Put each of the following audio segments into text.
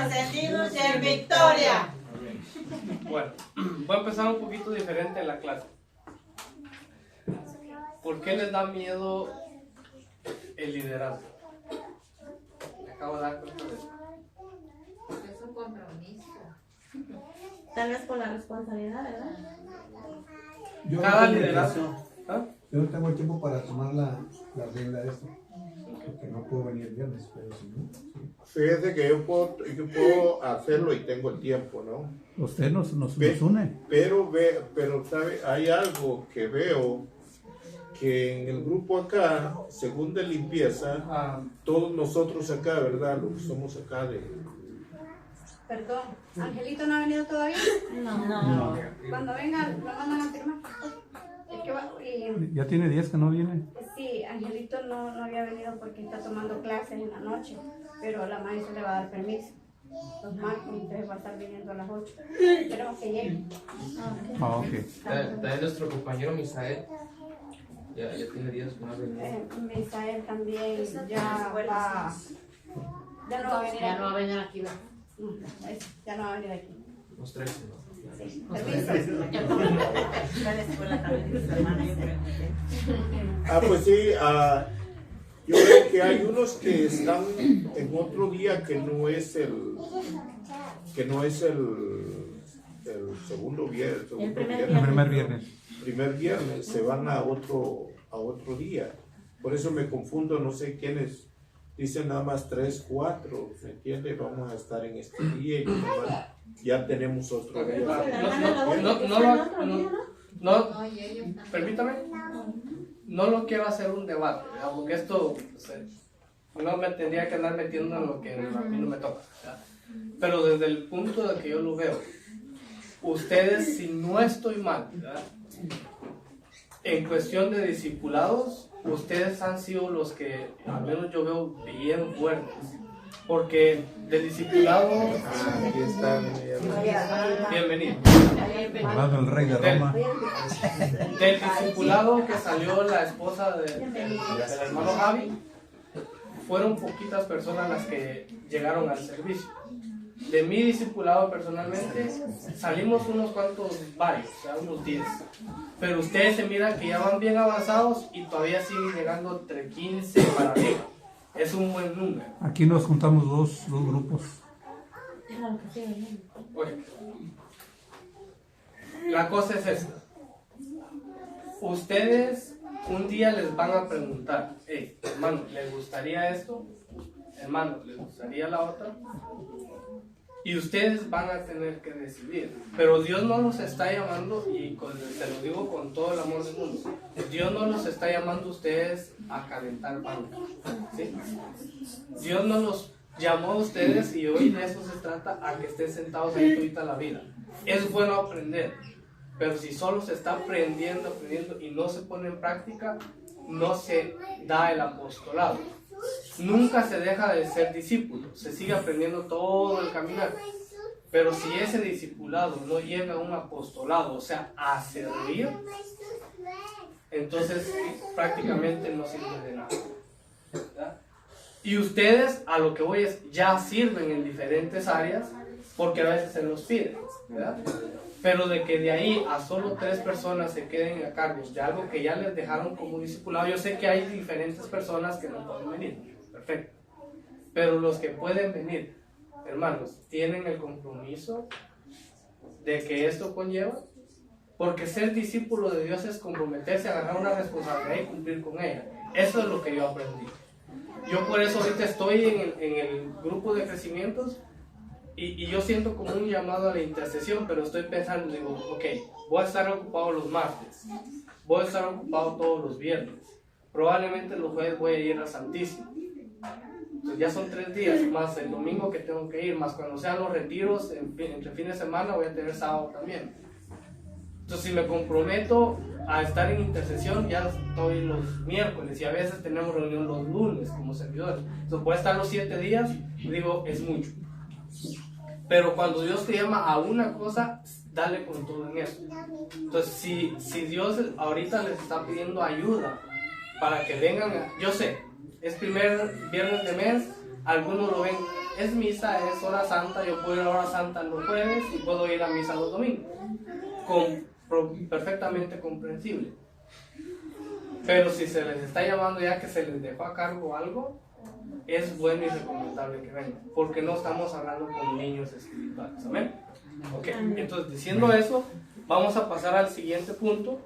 Encendidos y en victoria. Bueno, voy a empezar un poquito diferente en la clase. ¿Por qué les da miedo el liderazgo? Me acabo de dar cuenta de eso. Es un compromiso. Tal vez por la responsabilidad, ¿verdad? Yo Cada no tengo liderazgo. tiempo. ¿Ah? Yo no tengo el tiempo para tomar la rienda de esto. Porque no puedo venir el viernes, pero si no. Sí. Fíjese que yo puedo hacerlo y tengo el tiempo, ¿no? Usted nos une. Pero ¿sabe? Hay algo que veo que en el grupo acá, según de limpieza, todos nosotros acá, ¿verdad? Los que somos acá de... Perdón, ¿Angelito no ha venido todavía? No. Cuando venga, lo mandan a firmar. Es que Ya tiene 10 que no viene. sí, Angelito no había venido porque está tomando clases en la noche, pero la maestra le va a dar permiso. Los marcos, entonces va a estar viniendo a las 8. Esperemos que llegue. Ah, ok. También nuestro compañero Misael ya tiene días que no ha venido. Misael también ya va. Ya no va a venir Ya aquí. no va a venir aquí, ¿verdad? No, ya no va a venir aquí. Los 13, ¿no? Sí, permiso. Va a la escuela también de su hermana, yo creo. Pues sí, yo veo que hay unos que están en otro día que no es el segundo viernes. El primer El primer viernes. Primer viernes se van a otro día. Por eso me confundo, no sé quiénes dicen nada más 3, 4, ¿se entiende? Vamos a estar en este día y ya tenemos otro día. No, permítame, no lo quiero hacer un debate, ¿verdad? Porque esto no me tendría que andar metiendo en lo que a mí no me toca, ¿verdad? Pero desde el punto de que yo lo veo, ustedes, si no estoy mal, ¿verdad? En cuestión de discipulados, ustedes han sido los que al menos yo veo bien fuertes, porque del discipulado, Aquí están. bienvenido. Hablando el rey de Roma. Del discipulado que salió la esposa del hermano Javi, fueron poquitas personas las que llegaron al servicio. De mi discipulado personalmente, salimos unos cuantos, varios, o sea, unos 10. Pero ustedes se miran que ya van bien avanzados y todavía siguen llegando entre 15 para arriba. Es un buen número. Aquí nos juntamos dos grupos. Oye, la cosa es esta. Ustedes un día les van a preguntar, hey, hermano, ¿les gustaría esto? Hermano, ¿les gustaría la otra? Y ustedes van a tener que decidir. Pero Dios no los está llamando, y te lo digo con todo el amor del mundo, Dios no los está llamando a ustedes a calentar pan, ¿sí? Dios no los llamó a ustedes, y hoy de eso se trata, a que estén sentados ahí ahorita la vida. Es bueno aprender, pero si solo se está aprendiendo y no se pone en práctica, no se da el apostolado. Nunca se deja de ser discípulo, se sigue aprendiendo todo el caminar. Pero si ese discipulado no llega a un apostolado, o sea, a servir, entonces prácticamente no sirve de nada, ¿verdad? Y ustedes, a lo que voy es, ya sirven en diferentes áreas, porque a veces se los piden, ¿verdad? Pero de que de ahí a solo 3 personas se queden a cargo de algo que ya les dejaron como discipulado, yo sé que hay diferentes personas que no pueden venir, perfecto. Pero los que pueden venir, hermanos, tienen el compromiso de que esto conlleva, porque ser discípulo de Dios es comprometerse a agarrar una responsabilidad y cumplir con ella. Eso es lo que yo aprendí. Yo por eso ahorita estoy en el grupo de crecimientos. Y yo siento como un llamado a la intercesión, pero estoy pensando, digo, ok, voy a estar ocupado los martes, voy a estar ocupado todos los viernes, probablemente los jueves voy a ir al Santísimo. Entonces ya son 3 días, más el domingo que tengo que ir, más cuando sean los retiros, entre fin de semana voy a tener sábado también. Entonces si me comprometo a estar en intercesión, ya estoy los miércoles, y a veces tenemos reunión los lunes como servidores. Entonces puedo estar los 7 días, y digo, es mucho. Pero cuando Dios te llama a una cosa, dale con todo en eso. Entonces, si Dios ahorita les está pidiendo ayuda para que vengan, yo sé, es primer viernes de mes, Algunos lo ven, es misa, es hora santa, yo puedo ir a hora santa los jueves y puedo ir a misa los domingos. Perfectamente comprensible. Pero si se les está llamando ya que se les dejó a cargo algo, es bueno y recomendable que vengan, porque no estamos hablando con niños espirituales. ¿Amén? Ok, entonces diciendo eso, vamos a pasar al siguiente punto.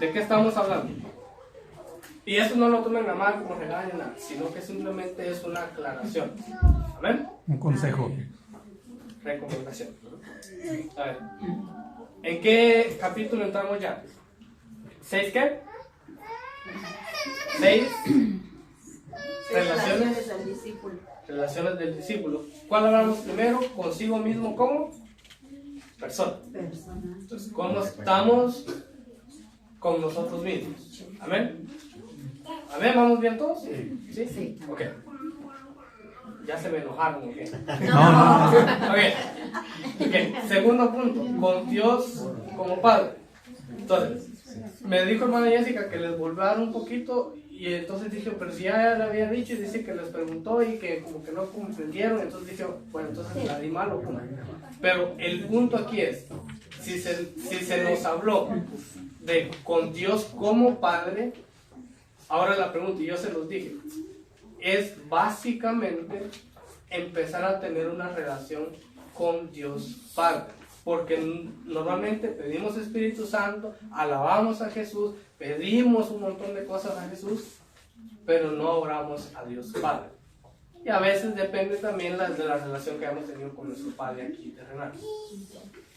¿De qué estamos hablando? Y eso no lo tomen a mal como regaño, nada, sino que simplemente es una aclaración. ¿Amén? Un consejo. Recomendación. A ver, ¿en qué capítulo entramos ya? ¿6 qué? 6 relaciones del discípulo. Relaciones del discípulo. ¿Cuál hablamos primero? Consigo mismo como persona. Entonces, ¿cómo estamos con nosotros mismos? Amén. Amén, ¿vamos bien todos? Sí. ¿Sí? Ok. Ya se me enojaron, ¿ok? No. Ok. Segundo punto, con Dios como Padre. Entonces, me dijo hermana Jessica que les volvió a dar un poquito y entonces dije, pero si ya le había dicho y dice que les preguntó y que como que no comprendieron, entonces dije, bueno, entonces la di mal o cómo. Pero el punto aquí es, si se nos habló de con Dios como Padre, ahora la pregunta, y yo se los dije, es básicamente empezar a tener una relación con Dios Padre. Porque normalmente pedimos Espíritu Santo, alabamos a Jesús, pedimos un montón de cosas a Jesús, pero no oramos a Dios Padre. Y a veces depende también de la relación que hemos tenido con nuestro Padre aquí terrenal.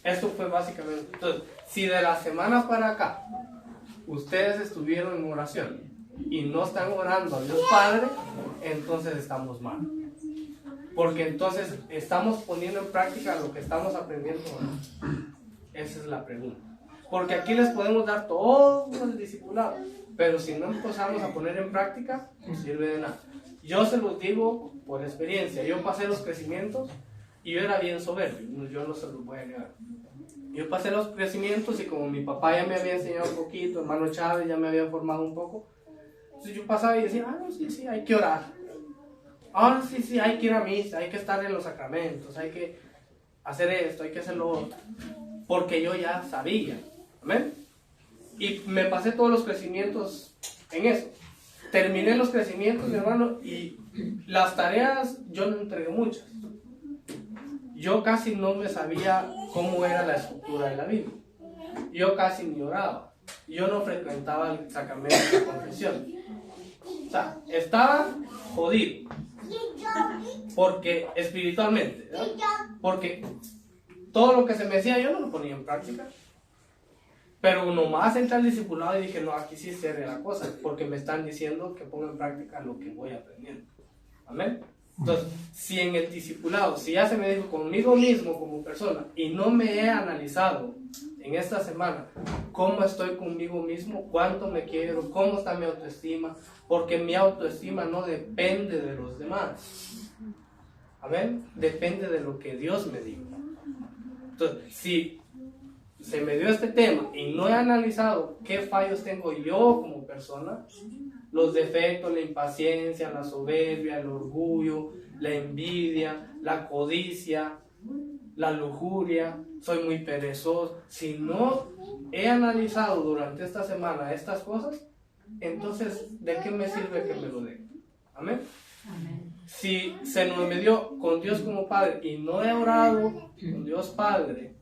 Esto fue básicamente. Entonces, si de la semana para acá ustedes estuvieron en oración y no están orando a Dios Padre, entonces estamos mal. Porque entonces estamos poniendo en práctica lo que estamos aprendiendo. Esa es la pregunta. Porque aquí les podemos dar todo el discipulado, pero si no empezamos a poner en práctica, no sirve de nada. Yo se los digo por experiencia. Yo pasé los crecimientos y yo era bien soberbio. Yo no se los voy a negar. Yo pasé los crecimientos y como mi papá ya me había enseñado un poquito, hermano Chávez ya me había formado un poco, entonces yo pasaba y decía, no, sí, hay que orar. Ahora sí, hay que ir a misa, hay que estar en los sacramentos, hay que hacer esto, hay que hacer lo otro. Porque yo ya sabía. ¿Amén? Y me pasé todos los crecimientos en eso. Terminé los crecimientos, mi hermano, y las tareas yo no entregué muchas. Yo casi no me sabía cómo era la estructura de la Biblia. Yo casi ni oraba. Yo no frecuentaba el sacramento de la confesión. O sea, estaba jodido. Porque espiritualmente, ¿verdad? Porque todo lo que se me decía yo no lo ponía en práctica. Pero nomás entré al discipulado y dije, no, aquí sí se ve la cosa, porque me están diciendo que ponga en práctica lo que voy aprendiendo. Amén. Entonces, si en el discipulado, si ya se me dijo conmigo mismo como persona y no me he analizado en esta semana cómo estoy conmigo mismo, cuánto me quiero, cómo está mi autoestima, porque mi autoestima no depende de los demás. Amén. Depende de lo que Dios me diga. Entonces, si se me dio este tema y no he analizado qué fallos tengo yo como persona, los defectos, la impaciencia, la soberbia, el orgullo, la envidia, la codicia, la lujuria, soy muy perezoso. Si no he analizado durante esta semana estas cosas, entonces, ¿de qué me sirve que me lo den? Amén. Si se me dio con Dios como Padre y no he orado con Dios Padre,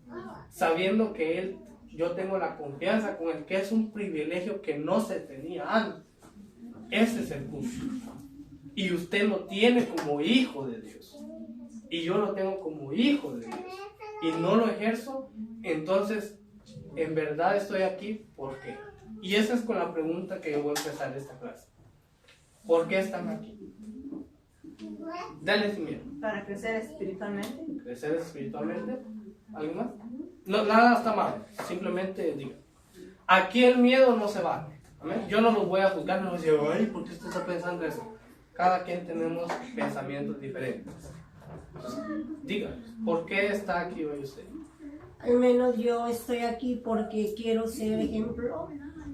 sabiendo que yo tengo la confianza con Él, que es un privilegio que no se tenía antes. Ese es el punto. Y usted lo tiene como hijo de Dios. Y yo lo tengo como hijo de Dios. Y no lo ejerzo, entonces, en verdad estoy aquí, ¿por qué? Y esa es con la pregunta que yo voy a empezar esta clase. ¿Por qué están aquí? Dale sin miedo. Para crecer espiritualmente. ¿Crecer espiritualmente? ¿Alguien más? No, nada está mal. Simplemente diga. Aquí el miedo no se va. ¿Amén? Yo no los voy a juzgar, no les digo, ay, ¿por qué usted está pensando eso? Cada quien tenemos pensamientos diferentes. Diga, ¿por qué está aquí hoy usted? Al menos yo estoy aquí porque quiero ser ejemplo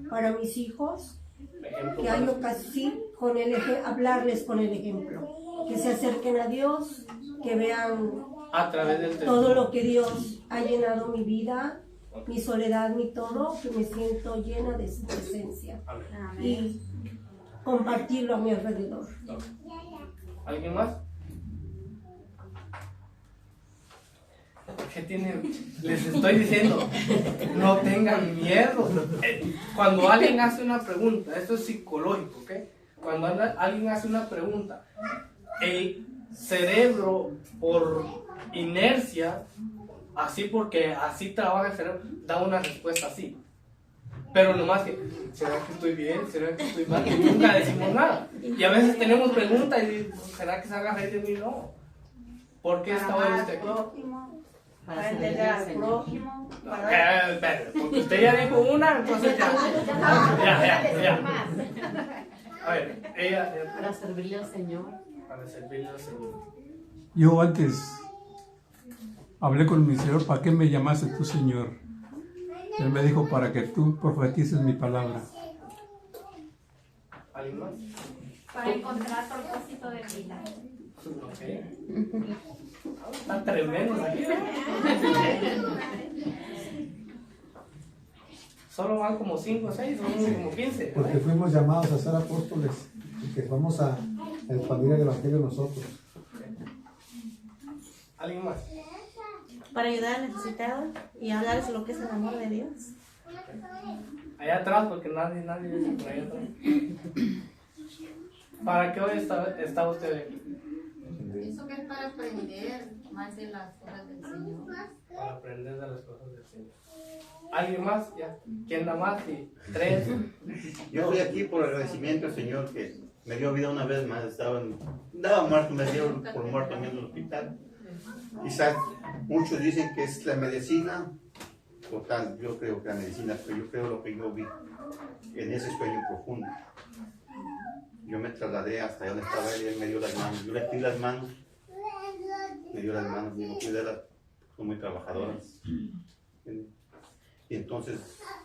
para mis hijos, Ejemplo que para hay usted. ocasión con hablarles con el ejemplo. que se acerquen a Dios, que vean A través del todo testimonio. lo que Dios ha llenado mi vida, mi soledad, mi todo, que me siento llena de su presencia Amén. y compartirlo a mi alrededor. ¿Alguien más? ¿Qué tienen? Les estoy diciendo, no tengan miedo. Cuando alguien hace una pregunta, esto es psicológico, ¿ok? Cuando alguien hace una pregunta, el cerebro por inercia, así porque así trabaja el cerebro, da una respuesta así. Pero nomás que, ¿será que estoy bien? ¿Será que estoy mal? Y nunca decimos nada. Y a veces tenemos preguntas y ¿será que se haga reír de mí? No. ¿Por qué está hoy usted aquí? Para entender al prójimo. Espere, porque usted ya dijo una, entonces ya. Ya. A ver, ella. Para servirle al Señor. Para servirle al Señor. Yo antes hablé con mi Señor, ¿para qué me llamaste tú, Señor? Él me dijo, para que tú profetices mi palabra. ¿Alguien más? Para encontrar propósito de vida. Ok. Están tremendos aquí. Solo van como 5 o 6, son como 15. Porque fuimos llamados a ser apóstoles y que vamos a expandir el evangelio nosotros. ¿Alguien más? Para ayudar al necesitado y hablarles lo que es el amor de Dios. Allá atrás, porque nadie dice por allá atrás. ¿Para qué hoy está usted aquí? Pienso que es para aprender más de las cosas del Señor. Para aprender de las cosas del Señor. ¿Alguien más? Ya. ¿Quién da más? Sí. 3. Yo estoy aquí por agradecimiento al Señor que me dio vida una vez más. Estaba muerto, me dieron por muerto en el hospital. Quizás muchos dicen que es la medicina, total, yo creo que la medicina, pero yo creo lo que yo vi en ese sueño profundo. Yo me trasladé hasta donde estaba él y él me dio las manos. Yo le di las manos, me dio las manos, me dijo, cuídala, son muy trabajadoras. Y entonces,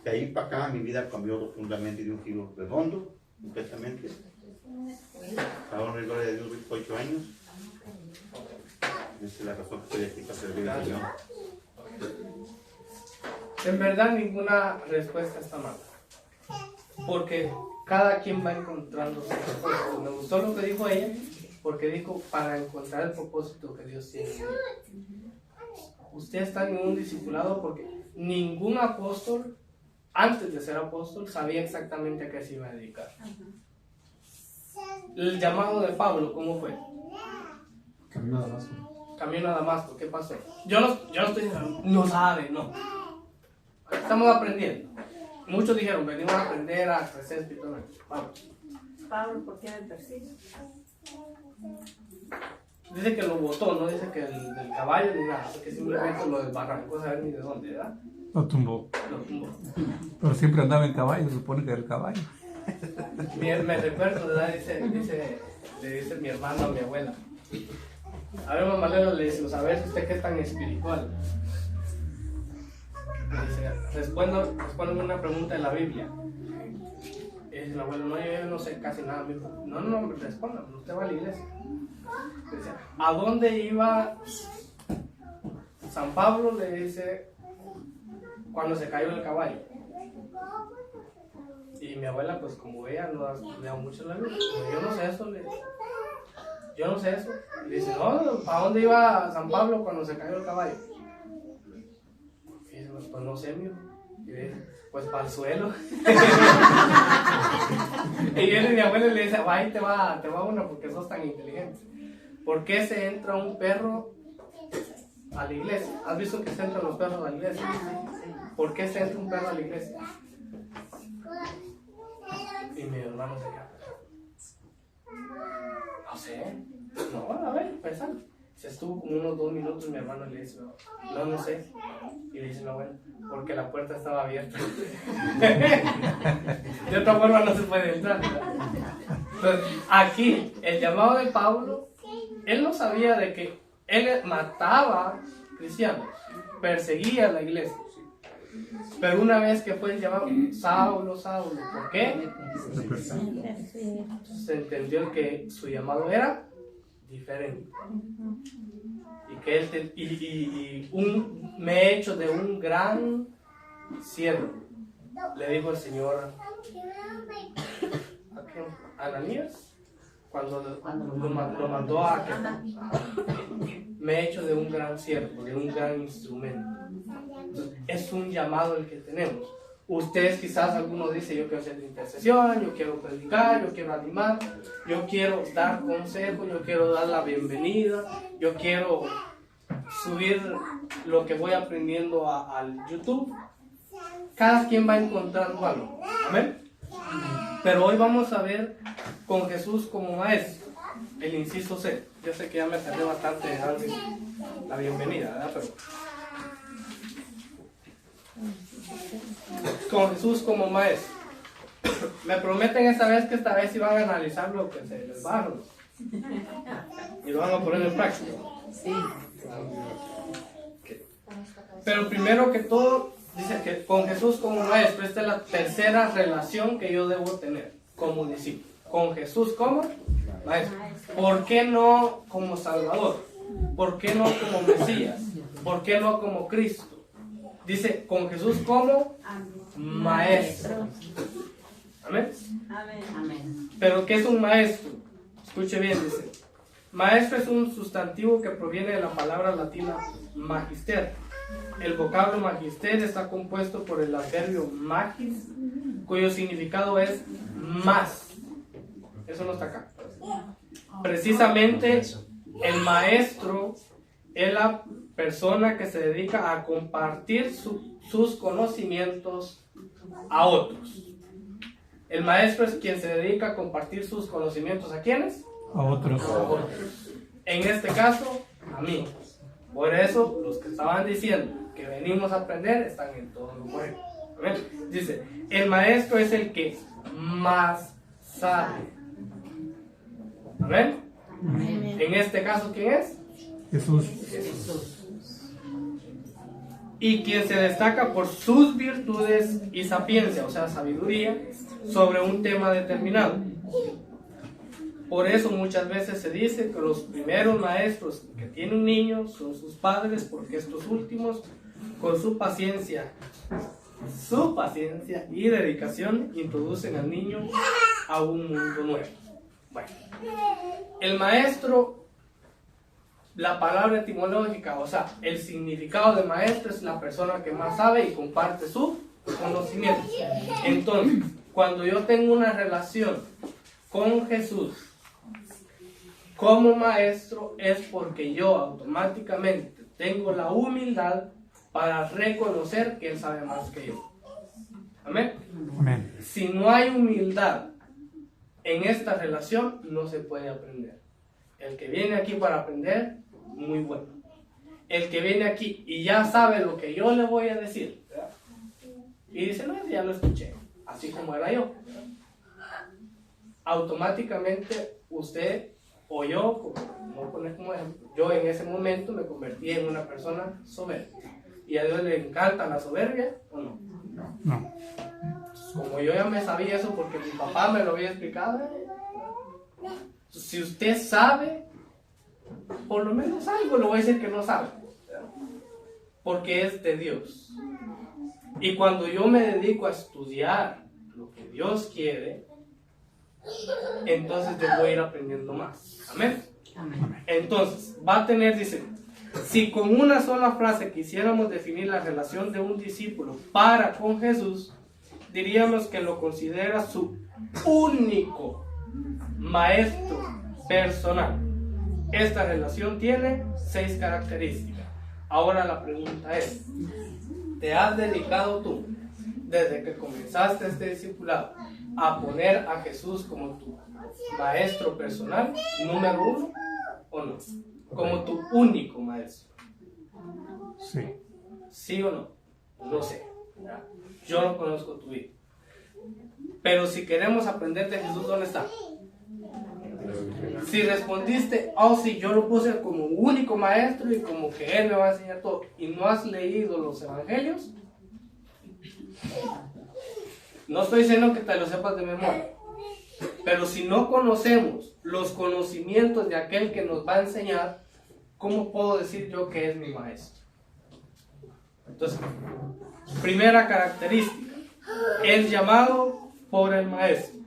de ahí para acá, mi vida cambió profundamente de un giro redondo, completamente. Ahora, en gloria de Dios, 28 años. Esa es la razón que estoy aquí para servir al Señor. En verdad, ninguna respuesta está mal. Porque cada quien va encontrando su propósito. Me gustó lo que dijo ella, porque dijo para encontrar el propósito que Dios tiene. Usted está en un discipulado porque ningún apóstol, antes de ser apóstol, sabía exactamente a qué se iba a dedicar. El llamado de Pablo, ¿cómo fue? Camino a Damasco. Camino a Damasco, ¿qué pasó? Yo no estoy diciendo, no sabe, no. Estamos aprendiendo. Muchos dijeron, venimos a aprender a crecer espiritualmente. Vamos. Pablo, ¿por qué me persigue? Dice que lo botó, no dice que del caballo ni nada, que simplemente lo desbarrancó, saber ni de dónde, ¿verdad? Lo tumbó. Lo tumbó. Pero siempre andaba en caballo, se supone que era el caballo. Me recuerdo, ¿verdad? Le dice mi hermano a mi abuela. A ver, mamá Lelo, le decimos, a ver si usted qué es tan espiritual. Le dice, respóndeme una pregunta de la Biblia. Y dice mi abuelo, no, yo no sé casi nada. Me dijo, no, respóndame, usted va a la iglesia. Le dice, ¿a dónde iba San Pablo? Le dice, cuando se cayó el caballo. Y mi abuela, pues como ella no ha estudiado mucho la Biblia, yo no sé eso, yo no sé eso. Y dice, no, ¿a dónde iba San Pablo cuando se cayó el caballo? Y dice, pues no sé, mijo. Y dice, pues para el suelo. Y viene mi abuela y le dice, ahí te va una porque sos tan inteligente. ¿Por qué se entra un perro a la iglesia? ¿Has visto que se entran los perros a la iglesia? ¿Por qué se entra un perro a la iglesia? Y mi hermano se queda. No sé. No, a ver, pensando. Se estuvo como unos 2 minutos, mi hermano le dice, no sé. Y le dice mi abuela, porque la puerta estaba abierta. De otra forma no se puede entrar. Entonces, aquí, el llamado de Pablo, él no sabía de que él mataba cristianos, perseguía a la iglesia. Pero una vez que fue el llamado, Saulo, ¿por qué? Se entendió que su llamado era diferente. Y que él me he hecho de un gran siervo, le dijo el Señor a Ananías cuando lo mandó a que me he hecho de un gran siervo, de un gran instrumento. Entonces, es un llamado el que tenemos. Ustedes quizás algunos dicen: yo quiero hacer intercesión, yo quiero predicar, yo quiero animar, yo quiero dar consejos, yo quiero dar la bienvenida, yo quiero subir lo que voy aprendiendo al YouTube. Cada quien va encontrando algo. Amén. Pero hoy vamos a ver con Jesús como maestro, el inciso C. Yo sé que ya me tardé bastante de darle la bienvenida, ¿verdad? Pero con Jesús como maestro. Me prometen esta vez sí van a analizar lo que se les va, ¿no? Y lo van a poner en práctica. Sí. Pero primero que todo, dice que con Jesús como maestro, esta es la tercera relación que yo debo tener como discípulo. Con Jesús como maestro. ¿Por qué no como Salvador? ¿Por qué no como Mesías? ¿Por qué no como Cristo? Dice con Jesús como maestro. Amén. Amén. Pero ¿qué es un maestro? Escuche bien, dice. Maestro es un sustantivo que proviene de la palabra latina magister. El vocablo magister está compuesto por el adverbio magis, cuyo significado es más. Eso no está acá. Precisamente el maestro es la persona que se dedica a compartir sus conocimientos a otros. El maestro es quien se dedica a compartir sus conocimientos ¿a quiénes? A otros. A otros. En este caso, a mí. Por eso, los que estaban diciendo que venimos a aprender están en todo lo correcto. Dice, el maestro es el que más sabe. ¿Amén? En este caso, ¿quién es? Jesús. Y quien se destaca por sus virtudes y sapiencia, o sea, sabiduría, sobre un tema determinado. Por eso muchas veces se dice que los primeros maestros que tiene un niño son sus padres, porque estos últimos, con su paciencia y dedicación, introducen al niño a un mundo nuevo. Bueno, el maestro, la palabra etimológica, o sea, el significado de maestro es la persona que más sabe y comparte su conocimiento. Entonces, cuando yo tengo una relación con Jesús como maestro, es porque yo automáticamente tengo la humildad para reconocer que Él sabe más que yo. Amén. Amén. Si no hay humildad en esta relación, no se puede aprender. El que viene aquí para aprender, muy bueno. El que viene aquí y ya sabe lo que yo le voy a decir, ¿verdad? Y dice: no, ya lo escuché, así como era yo. Automáticamente usted o yo, no poner como ejemplo, yo en ese momento me convertí en una persona soberbia. ¿Y a Dios le encanta la soberbia o no? No. Como yo ya me sabía eso porque mi papá me lo había explicado, si usted sabe, por lo menos algo, le voy a decir que no sabe, ¿verdad? Porque es de Dios. Y cuando yo me dedico a estudiar lo que Dios quiere, entonces yo voy a ir aprendiendo más. Amén. Amén. Entonces, va a tener, dice, si con una sola frase quisiéramos definir la relación de un discípulo para con Jesús, diríamos que lo considera su único maestro personal. Esta relación tiene 6 características. Ahora la pregunta es: ¿te has dedicado tú, desde que comenzaste este discipulado, a poner a Jesús como tu maestro personal, número 1, o no? Como tu único maestro. Sí. ¿Sí o no? No sé. Yo no conozco tu vida. Pero si queremos aprender de Jesús, ¿dónde está? Si respondiste: oh sí, yo lo puse como único maestro y como que Él me va a enseñar todo, y no has leído los evangelios, no estoy diciendo que te lo sepas de memoria, Pero si no conocemos los conocimientos de aquel que nos va a enseñar, ¿cómo puedo decir yo que es mi maestro? Entonces, primera característica, es llamado por el maestro.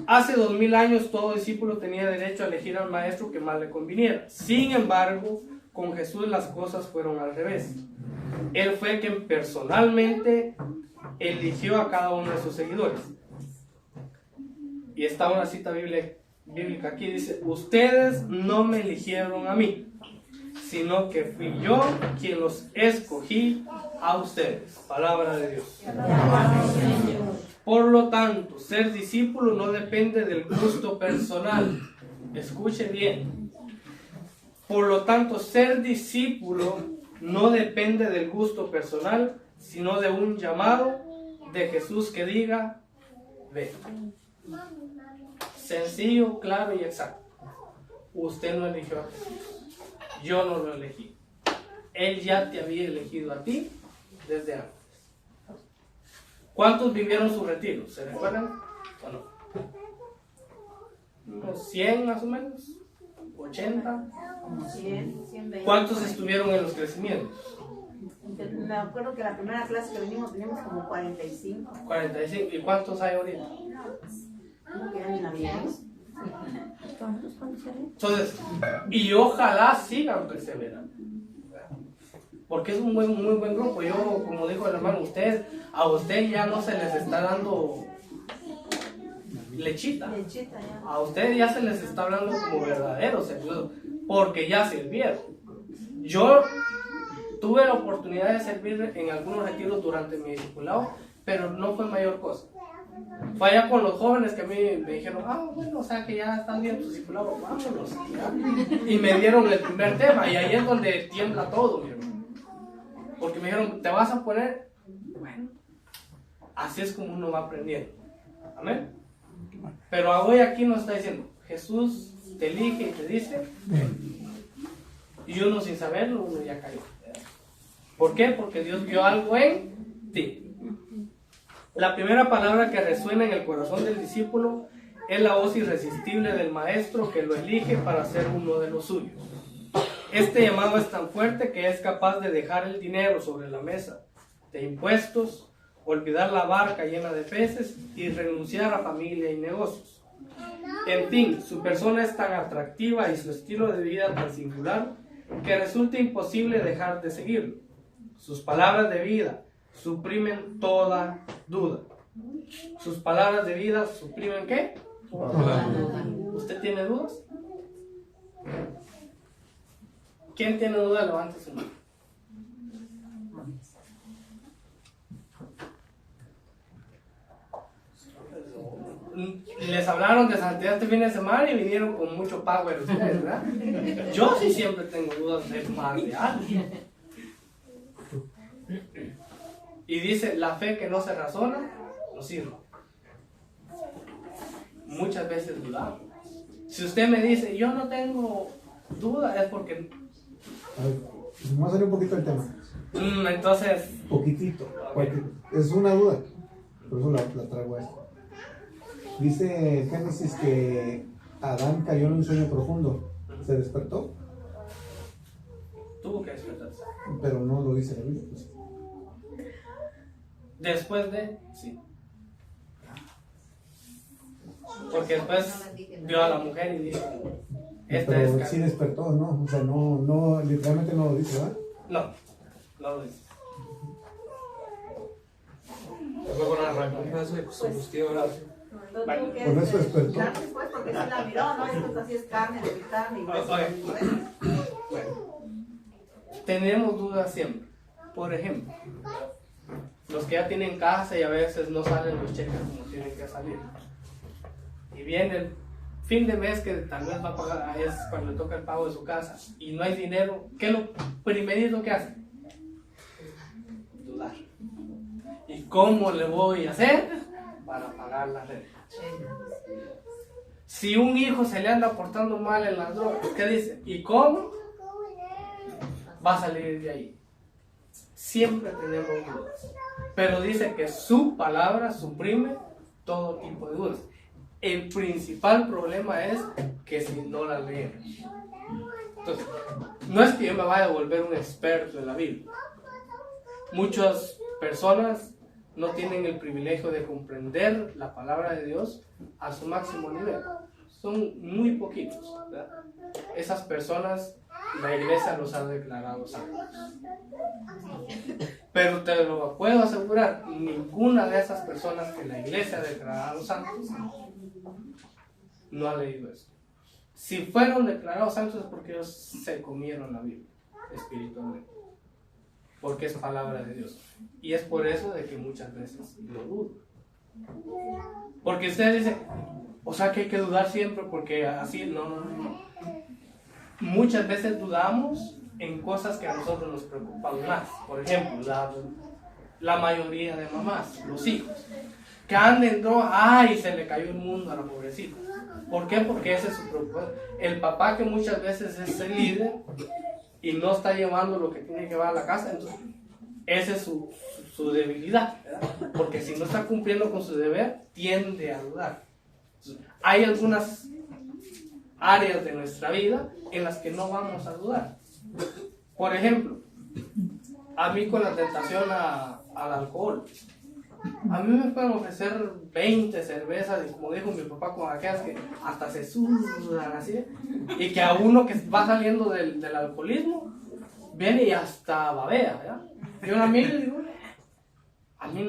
Hace 2000 años todo discípulo tenía derecho a elegir al maestro que más le conviniera. Sin embargo, con Jesús las cosas fueron al revés. Él fue quien personalmente eligió a cada uno de sus seguidores. Y está una cita bíblica aquí, dice: ustedes no me eligieron a mí, sino que fui yo quien los escogí a ustedes. Palabra de Dios. Por lo tanto, ser discípulo no depende del gusto personal. Escuche bien. Por lo tanto, ser discípulo no depende del gusto personal, sino de un llamado de Jesús que diga: ve. Sencillo, claro y exacto. Usted no eligió a Jesús. Yo no lo elegí. Él ya te había elegido a ti desde antes. ¿Cuántos vivieron su retiro? ¿Se recuerdan o no? Unos 100 más o menos. 80. 100. ¿Cuántos estuvieron en los crecimientos? Me acuerdo que la primera clase que venimos teníamos como 45. 45. ¿Y cuántos hay ahorita? ¿Cómo que eran en la vida? Entonces, y ojalá sigan perseverando, porque es un muy buen grupo. Yo, como dijo el hermano, a usted ya no se les está dando lechita, a usted ya se les está hablando como verdaderos servidores, porque ya sirvieron. Yo tuve la oportunidad de servir en algunos retiros durante mi discipulado, pero no fue mayor cosa. Fue allá con los jóvenes que a mí me dijeron: bueno, o sea que ya están bien tus discipulados, vámonos, ¿ya? Y me dieron el primer tema, y ahí es donde tiembla todo, mi hermano. Porque me dijeron: ¿te vas a poner? Bueno, así es como uno va aprendiendo. Amén. Pero hoy aquí nos está diciendo: Jesús te elige y te dice, y uno sin saberlo, uno ya cayó. ¿Por qué? Porque Dios vio algo en ti. La primera palabra que resuena en el corazón del discípulo es la voz irresistible del maestro que lo elige para ser uno de los suyos. Este llamado es tan fuerte que es capaz de dejar el dinero sobre la mesa de impuestos, olvidar la barca llena de peces y renunciar a familia y negocios. En fin, su persona es tan atractiva y su estilo de vida tan singular que resulta imposible dejar de seguirlo. Sus palabras de vida suprimen toda duda. Sus palabras de vida suprimen ¿qué? Toda duda. ¿Usted tiene dudas? ¿Quién tiene duda? Levante su mano. Les hablaron de santidad este fin de semana y vinieron con mucho power ustedes, ¿verdad? Yo sí siempre tengo dudas de más de alguien. Y dice: la fe que no se razona, no sirve. Muchas veces dudamos. Si usted me dice: yo no tengo duda, es porque... A ver, vamos a salir un poquito del tema. Entonces... Poquitito, porque es una duda. Por eso la traigo a esto. Dice Génesis que Adán cayó en un sueño profundo. ¿Se despertó? Tuvo que despertarse. Pero no lo dice la Biblia, pues. Después de, sí. Porque después vio a la mujer y dijo: pero sí despertó, ¿no? O sea, no, literalmente no lo dice, ¿verdad? No lo dice. Fue con un pedazo de combustible. Por eso despertó. Después, porque si la miró, ¿no? Esto así es carne, de carne y hueso. Bueno, tenemos dudas siempre. Por ejemplo, los que ya tienen casa y a veces no salen los cheques como tienen que salir. Y viene el fin de mes que tal vez va a pagar, es cuando le toca el pago de su casa y no hay dinero. ¿Qué es lo primerito que hace? Dudar. ¿Y cómo le voy a hacer para pagar la renta? Si un hijo se le anda portando mal en las drogas, ¿qué dice? ¿Y cómo va a salir de ahí? Siempre tenemos dudas. Pero dice que su palabra suprime todo tipo de dudas. El principal problema es que si no la leemos. Entonces, no es que yo me vaya a volver un experto en la Biblia. Muchas personas no tienen el privilegio de comprender la palabra de Dios a su máximo nivel. Son muy poquitos, ¿verdad? Esas personas, la iglesia los ha declarado santos. Pero te lo puedo asegurar, ninguna de esas personas que la iglesia ha declarado santos no ha leído eso. Si fueron declarados santos es porque ellos se comieron la Biblia espiritualmente, porque es palabra de Dios. Y es por eso de que muchas veces lo dudo. Porque ustedes dicen, o sea que hay que dudar siempre porque así, no. Muchas veces dudamos en cosas que a nosotros nos preocupan más. Por ejemplo, la mayoría de mamás, los hijos, que andan en droga, ¡ay! Se le cayó el mundo a la pobrecita. ¿Por qué? Porque ese es su preocupación. El papá que muchas veces es el líder y no está llevando lo que tiene que llevar a la casa, entonces esa es su debilidad, ¿verdad? Porque si no está cumpliendo con su deber, tiende a dudar. Entonces, hay algunas áreas de nuestra vida en las que no vamos a dudar. Por ejemplo, a mí con la tentación al alcohol, a mí me pueden ofrecer 20 cervezas, y como dijo mi papá, con aquellas que hasta se sudan así, y que a uno que va saliendo del alcoholismo, viene y hasta babea, ¿verdad? Y un amigo le digo, a mí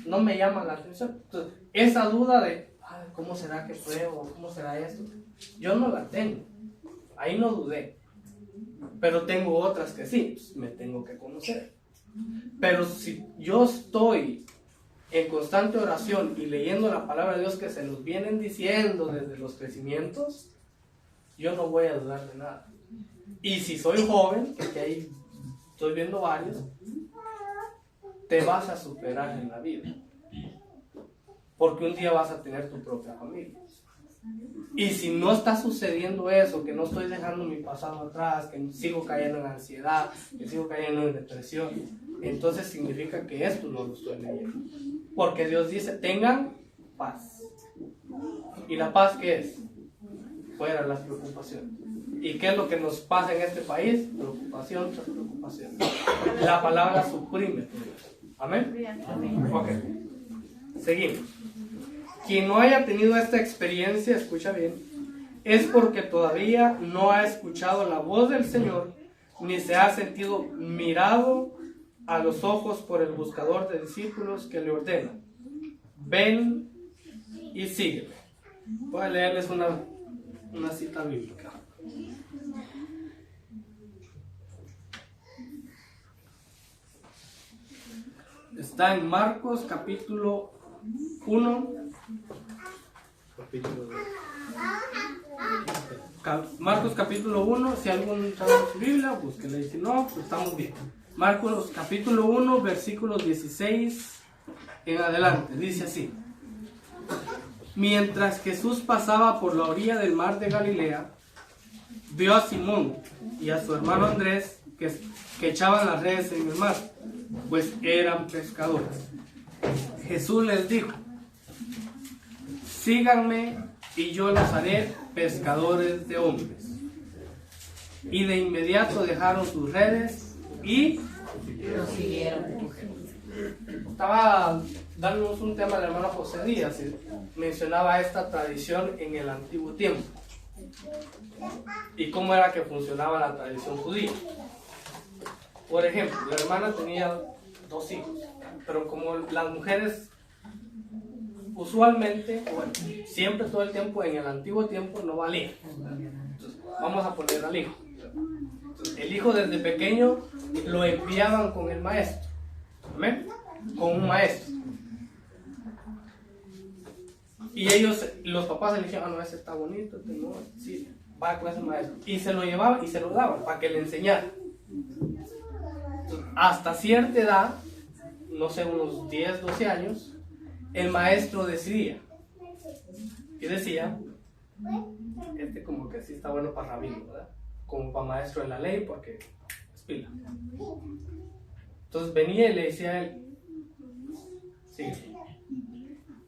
no me llama la atención. Entonces, esa duda de, ¿cómo será que pruebo? ¿Cómo será esto? Yo no la tengo, ahí no dudé, pero tengo otras que sí, pues me tengo que conocer. Pero si yo estoy en constante oración y leyendo la palabra de Dios que se nos vienen diciendo desde los crecimientos, yo no voy a dudar de nada. Y si soy joven, que ahí estoy viendo varios, te vas a superar en la vida, porque un día vas a tener tu propia familia. Y si no está sucediendo eso, que no estoy dejando mi pasado atrás, que sigo cayendo en ansiedad, que sigo cayendo en depresión, entonces significa que esto no lo estoy leyendo. Porque Dios dice, tengan paz. ¿Y la paz qué es? Fuera las preocupaciones. ¿Y qué es lo que nos pasa en este país? Preocupación tras preocupación. La palabra suprime todo eso. ¿Amén? Ok. Seguimos. Quien no haya tenido esta experiencia, escucha bien, es porque todavía no ha escuchado la voz del Señor, ni se ha sentido mirado a los ojos por el buscador de discípulos que le ordena: ven y sígueme. Voy a leerles una cita bíblica. Está en Marcos capítulo 1. Marcos capítulo 1, si alguien sabe su Biblia, búsquela, y si no, pues estamos bien. Marcos capítulo 1, versículos 16 en adelante, dice así: mientras Jesús pasaba por la orilla del mar de Galilea, vio a Simón y a su hermano Andrés que echaban las redes en el mar, pues eran pescadores. Jesús les dijo: síganme y yo los haré pescadores de hombres. Y de inmediato dejaron sus redes y Lo siguieron. Estaba dándonos un tema al hermano José Díaz y mencionaba esta tradición en el antiguo tiempo y cómo era que funcionaba la tradición judía. Por ejemplo, la hermana tenía 2 hijos, pero como las mujeres usualmente, bueno, siempre todo el tiempo en el antiguo tiempo no valía. Entonces, vamos a poner al hijo. Entonces, el hijo desde pequeño lo enviaban con el maestro. ¿Amén? Con un maestro. Y ellos, los papás elegían: no, ese está bonito, este no, sí, va con ese maestro. Y se lo llevaban y se lo daban para que le enseñara. Entonces, hasta cierta edad, no sé, unos 10, 12 años, el maestro decidía. Y decía: este como que sí está bueno para rabino, ¿verdad? Como para maestro de la ley, porque es pila. Entonces venía y le decía a él: sí.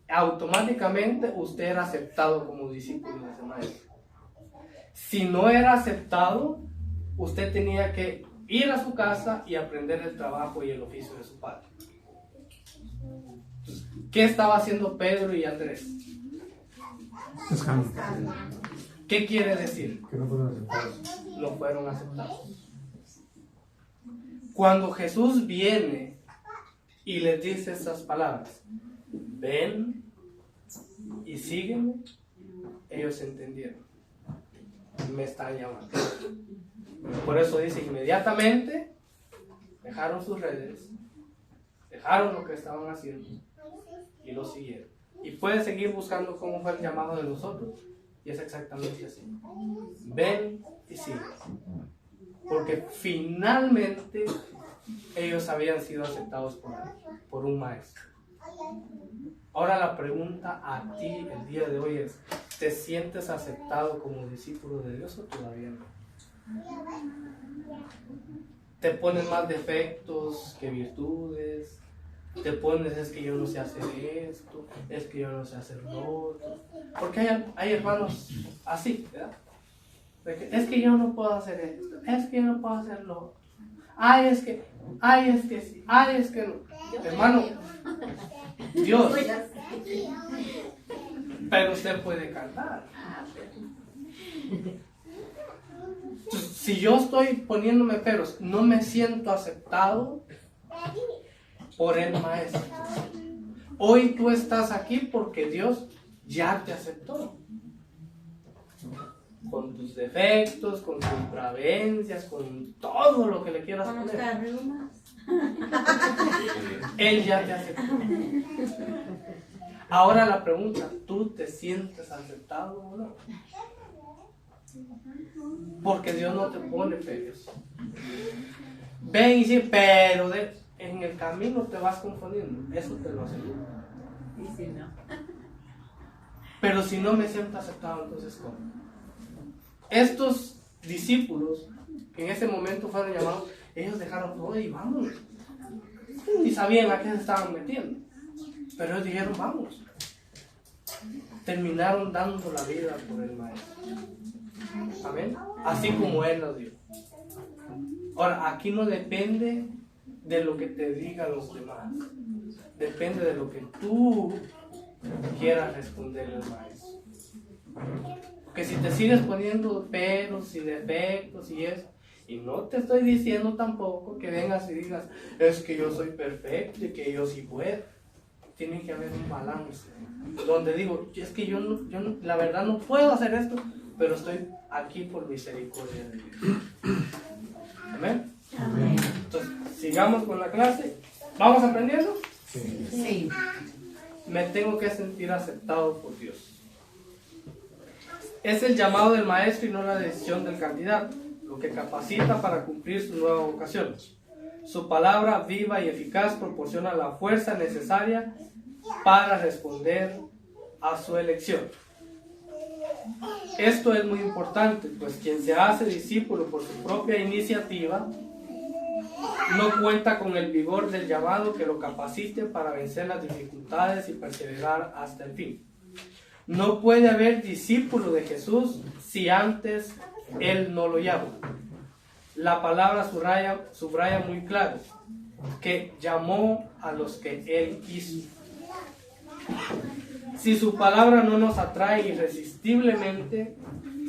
automáticamente usted era aceptado como discípulo de ese maestro. Si no era aceptado, usted tenía que ir a su casa y aprender el trabajo y el oficio de su padre. ¿Qué estaba haciendo Pedro y Andrés? Pescando. ¿Qué quiere decir? Que no fueron aceptados. No fueron aceptados. Cuando Jesús viene y les dice estas palabras, ven y sígueme, ellos entendieron. Me están llamando. Por eso dice, inmediatamente dejaron sus redes, dejaron lo que estaban haciendo y lo siguieron. Y puede seguir buscando cómo fue el llamado de nosotros, y es exactamente así. Ven y sigue. Porque finalmente ellos habían sido aceptados por un maestro. Ahora la pregunta a ti el día de hoy es, ¿te sientes aceptado como discípulo de Dios o todavía no? ¿Te pones más defectos que virtudes? Te pones, es que yo no sé hacer esto, es que yo no sé hacer lo otro. Porque hay hermanos así, ¿verdad? Es que yo no puedo hacer esto, es que yo no puedo hacer lo otro. Ay, es que sí, ay, es que no. Hermano, Dios. Pero usted puede cantar. Entonces, si yo estoy poniéndome peros, no me siento aceptado por el maestro. Hoy tú estás aquí porque Dios ya te aceptó. Con tus defectos, con tus bravencias, con todo lo que le quieras poner. Él ya te aceptó. Ahora la pregunta, ¿tú te sientes aceptado o no? Porque Dios no te pone peros. Ven y sí, pero en el camino te vas confundiendo. Eso te lo aseguro. Y si no. Pero si no me siento aceptado, entonces ¿cómo? Estos discípulos que en ese momento fueron llamados, ellos dejaron todo y vamos. Y sabían a qué se estaban metiendo. Pero ellos dijeron, vamos. Terminaron dando la vida por el maestro. Amén. Así como Él nos dio. Ahora, aquí no depende de lo que te digan los demás. Depende de lo que tú quieras responderle al maestro. Porque si te sigues poniendo peros y defectos y eso, y no te estoy diciendo tampoco que vengas y digas, es que yo soy perfecto y que yo sí puedo. Tiene que haber un balance. Donde digo, es que yo la verdad no puedo hacer esto, pero estoy aquí por misericordia de Dios. Amén. Amén. Entonces, sigamos con la clase. ¿Vamos aprendiendo? Sí. Me tengo que sentir aceptado por Dios. Es el llamado del maestro y no la decisión del candidato, lo que capacita para cumplir su nueva vocación. Su palabra viva y eficaz proporciona la fuerza necesaria para responder a su elección. Esto es muy importante, pues quien se hace discípulo por su propia iniciativa no cuenta con el vigor del llamado que lo capacite para vencer las dificultades y perseverar hasta el fin. No puede haber discípulo de Jesús si antes Él no lo llama. La palabra subraya muy claro que llamó a los que Él quiso. Si su palabra no nos atrae irresistiblemente,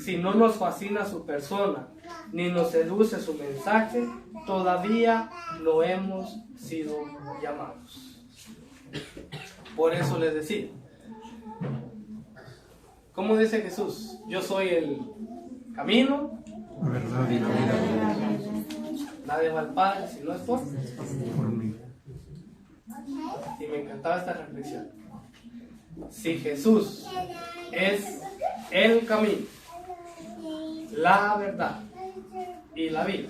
si no nos fascina su persona, ni nos seduce su mensaje, todavía no hemos sido llamados. Por eso les decía, ¿cómo dice Jesús? Yo soy el camino, La verdad y la vida nadie va al Padre si no es por mí. Y me encantaba esta reflexión. Si Jesús es el camino, la verdad y la vida,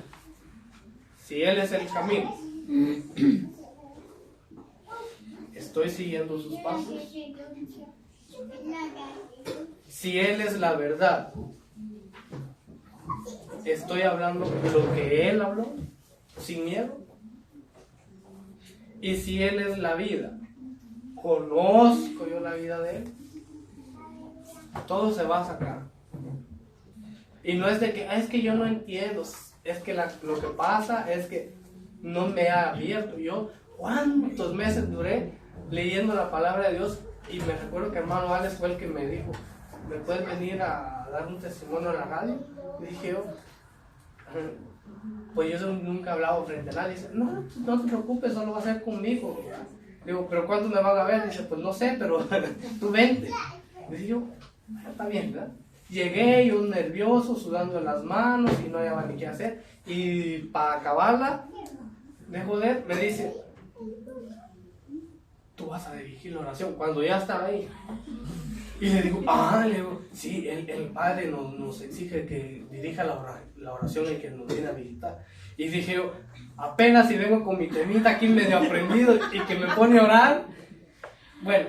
si Él es el camino, ¿estoy siguiendo sus pasos? Si Él es la verdad, ¿estoy hablando lo que Él habló sin miedo? Y si Él es la vida, conozco yo la vida de él, todo se va a sacar. Y no es de que, es que yo no entiendo, es que lo que pasa es que no me ha abierto. Yo, ¿cuántos meses duré leyendo la palabra de Dios? Y me recuerdo que hermano Alex fue el que me dijo, ¿me puedes venir a dar un testimonio a la radio? Y dije yo, pues yo nunca he hablado frente a nadie. Dice, no te preocupes, solo va a ser conmigo. Digo, ¿pero cuántos me van a ver? Dice, pues no sé, pero tú vente. Y dije yo, está bien, ¿verdad? Llegué yo nervioso, sudando en las manos y no había ni qué hacer. Y para acabarla de joder, me dice, tú vas a dirigir la oración. Cuando ya estaba ahí. Y le digo, sí, el Padre nos exige que dirija la oración y que nos viene a visitar. Y dije yo, apenas si vengo con mi temita aquí medio aprendido y que me pone a orar. Bueno,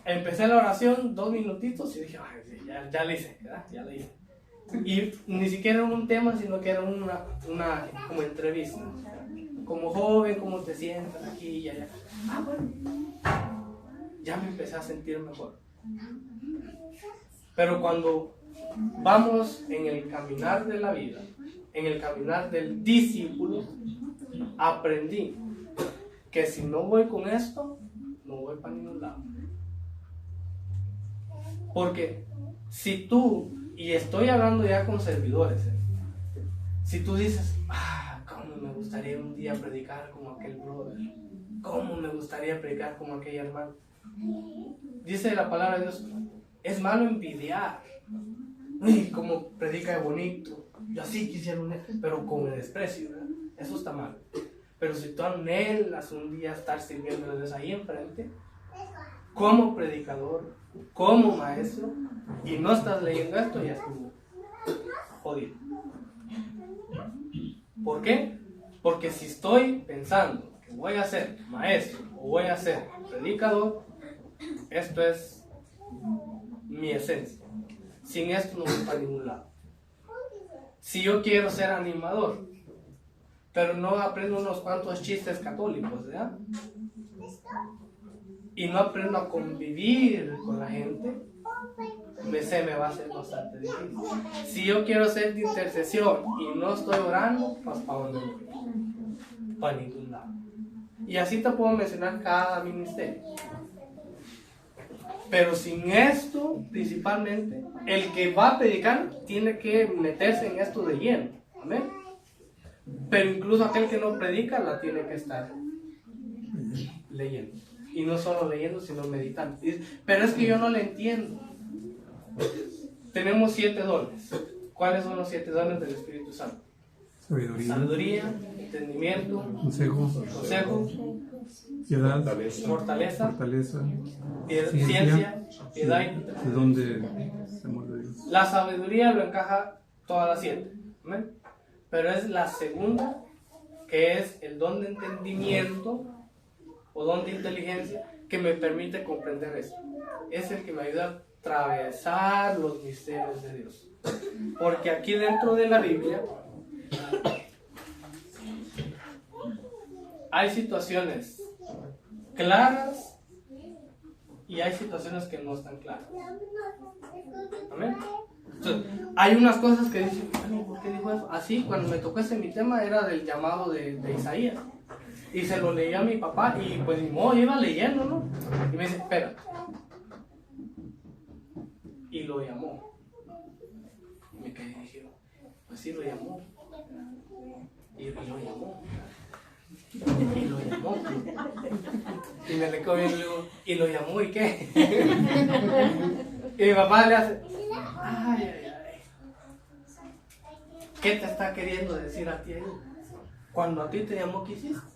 empecé la oración 2 minutitos y dije, ya la hice, ¿verdad? Ya la hice. Y ni siquiera era un tema, sino que era una como entrevista. Como joven, ¿cómo te sientas aquí y allá? Bueno, ya me empecé a sentir mejor. Pero cuando vamos en el caminar de la vida, en el caminar del discípulo, aprendí que si no voy con esto, no voy para ningún lado. Porque si tú, y estoy hablando ya con servidores, si tú dices, cómo me gustaría un día predicar como aquel brother, cómo me gustaría predicar como aquel hermano, dice la palabra de Dios, es malo envidiar. Uy, como predica de bonito, yo así quisiera pero con el desprecio, ¿verdad? Eso está mal. Pero si tú anhelas un día estar sirviendo a Dios ahí enfrente, como predicador, como maestro, y no estás leyendo esto, ya estuvo jodido. ¿Por qué? Porque si estoy pensando que voy a ser maestro o voy a ser predicador, esto es mi esencia. Sin esto no voy para ningún lado. Si yo quiero ser animador, pero no aprendo unos cuantos chistes católicos, ¿verdad? Y no aprendo a convivir con la gente, me va a ser bastante difícil. Si yo quiero ser de intercesión y no estoy orando, pues ¿para dónde voy? Para ningún lado. Y así te puedo mencionar cada ministerio. Pero sin esto, principalmente, el que va a predicar tiene que meterse en esto de lleno. ¿Amén? Pero incluso aquel que no predica la tiene que estar leyendo. Y no solo leyendo, sino meditando. Pero es que yo no le entiendo. Tenemos 7 dones. ¿Cuáles son los 7 dones del Espíritu Santo? Sabiduría, entendimiento, consejo, piedad, fortaleza, ciencia, piedad y ¿de dónde temor de Dios? La sabiduría lo encaja todas las 7. ¿Amén? Pero es la segunda, que es el don de entendimiento o don de inteligencia, que me permite comprender esto. Es el que me ayuda a atravesar los misterios de Dios. Porque aquí dentro de la Biblia hay situaciones claras y hay situaciones que no están claras. ¿Amén? Entonces, hay unas cosas que dicen, ¿por qué dijo eso? Así, cuando me tocó mi tema era del llamado de Isaías. Y se lo leía a mi papá y pues ni modo, iba leyendo, ¿no? Y me dice, espera. Y lo llamó. Y me quedé y dije, pues sí lo llamó. Y lo llamó. Y lo llamó. Y me le quedo bien y le digo, ¿y lo llamó y qué? Y mi papá le hace, ay. ¿Qué te está queriendo decir a ti ahí? Cuando a ti te llamó, ¿qué hiciste?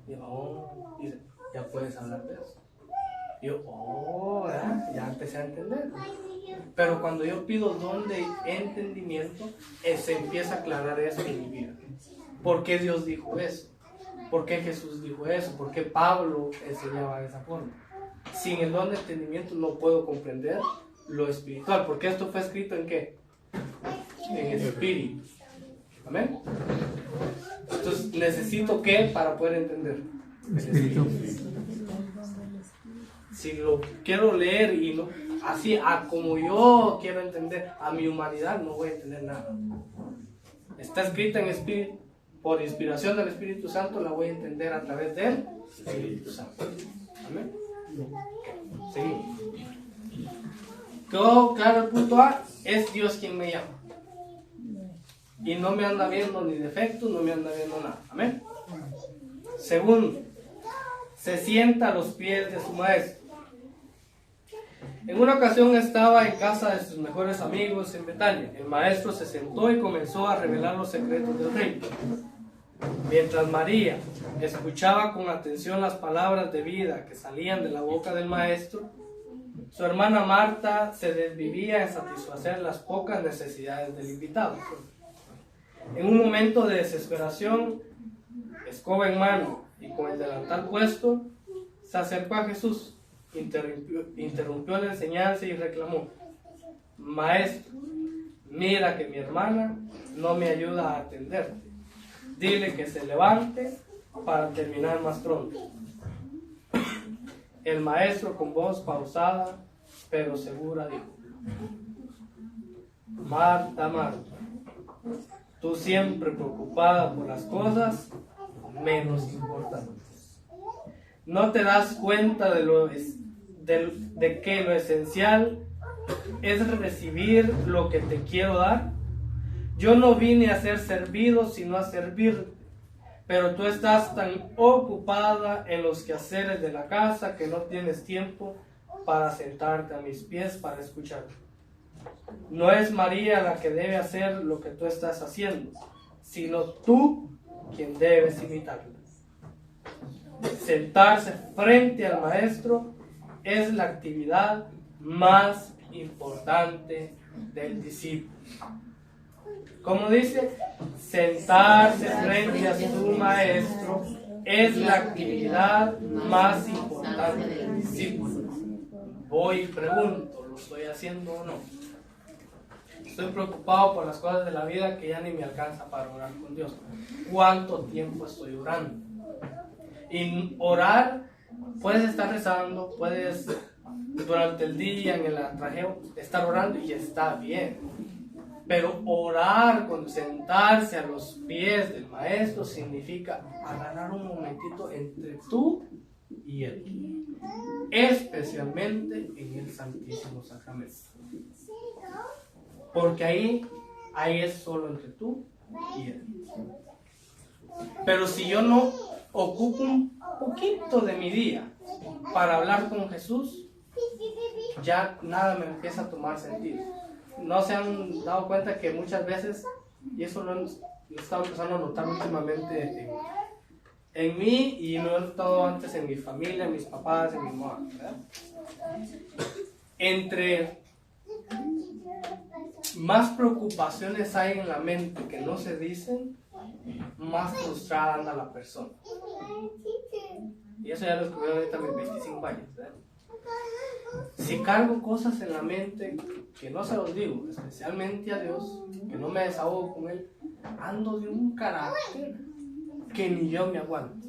Y yo, dice, ya puedes hablar de eso. Y yo, ¿verdad? Ya empecé a entender. Pero cuando yo pido don de entendimiento, se empieza a aclarar eso en mi vida. ¿Por qué Dios dijo eso? ¿Por qué Jesús dijo eso? ¿Por qué Pablo enseñaba de esa forma? Sin el don de entendimiento no puedo comprender lo espiritual. Porque esto fue escrito ¿en qué? En el espíritu. ¿Amén? Entonces necesito ¿qué para poder entender? Espíritu. si lo quiero leer y no, así a como yo quiero entender, a mi humanidad no voy a entender nada. Está escrita en espíritu, por inspiración del Espíritu Santo, la voy a entender a través del Espíritu Santo. Amén. Seguimos. Quedó claro el punto A, es Dios quien me llama. Y no me anda viendo ni defectos, no me anda viendo nada. Amén. Segundo, se sienta a los pies de su maestro. En una ocasión estaba en casa de sus mejores amigos en Betania. El maestro se sentó y comenzó a revelar los secretos del reino. Mientras María escuchaba con atención las palabras de vida que salían de la boca del maestro, su hermana Marta se desvivía en satisfacer las pocas necesidades del invitado. En un momento de desesperación, escoba en mano y con el delantal puesto, se acercó a Jesús, interrumpió la enseñanza y reclamó: Maestro, mira que mi hermana no me ayuda a atenderte. Dile que se levante para terminar más pronto. El maestro, con voz pausada pero segura, dijo: Marta, Marta, tú siempre preocupada por las cosas menos importantes. ¿No te das cuenta de que lo esencial es recibir lo que te quiero dar? Yo no vine a ser servido, sino a servirte. Pero tú estás tan ocupada en los quehaceres de la casa que no tienes tiempo para sentarte a mis pies para escuchar. No es María la que debe hacer lo que tú estás haciendo, sino tú quien debes imitarla. Sentarse frente al maestro es la actividad más importante del discípulo. Como dice, sentarse frente a su maestro es la actividad más importante del discípulo. Voy y pregunto, ¿lo estoy haciendo o no? Estoy preocupado por las cosas de la vida que ya ni me alcanza para orar con Dios. ¿Cuánto tiempo estoy orando? Y orar, puedes estar rezando, puedes durante el día en el atrajeo estar orando y está bien. Pero orar, con sentarse a los pies del maestro, significa agarrar un momentito entre tú y él, especialmente en el Santísimo Sacramento, porque ahí es solo entre tú y él. Pero si yo no ocupo un poquito de mi día para hablar con Jesús, ya nada me empieza a tomar sentido. ¿No se han dado cuenta que muchas veces, y eso lo he estado empezando a notar últimamente en mí, y lo he notado antes en mi familia, en mis papás, en mi mamá, ¿verdad? Entre más preocupaciones hay en la mente que no se dicen, más frustrada anda la persona. Y eso ya lo descubrí ahorita a mis 25 años, ¿verdad? Si cargo cosas en la mente que no se los digo, especialmente a Dios, que no me desahogo con Él, ando de un carácter que ni yo me aguanto.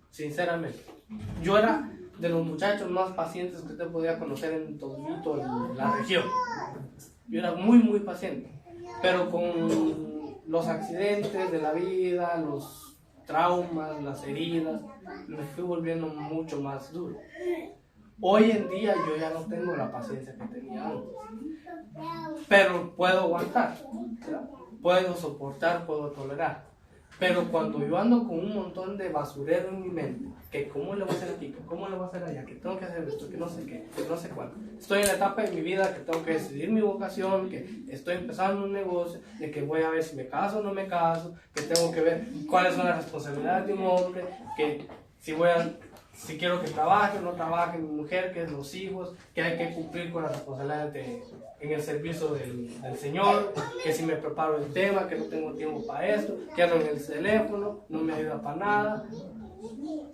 Sinceramente. Yo era de los muchachos más pacientes que usted podía conocer en toda la región. Yo era muy, muy paciente. Pero con los accidentes de la vida, los traumas, las heridas, me fui volviendo mucho más duro. Hoy en día yo ya no tengo la paciencia que tenía antes, pero puedo aguantar, ¿verdad? Puedo soportar, puedo tolerar. Pero cuando yo ando con un montón de basurero en mi mente, que cómo le voy a hacer aquí, que cómo le voy a hacer allá, que tengo que hacer esto, que no sé qué, que no sé cuál. Estoy en la etapa de mi vida que tengo que decidir mi vocación, que estoy empezando un negocio, de que voy a ver si me caso o no me caso, que tengo que ver cuáles son las responsabilidades de un hombre, que si quiero que trabaje o no trabaje mi mujer, que es los hijos, que hay que cumplir con las responsabilidades en el servicio del Señor, que si me preparo el tema, que no tengo tiempo para esto, que ando en el teléfono, no me ayuda para nada.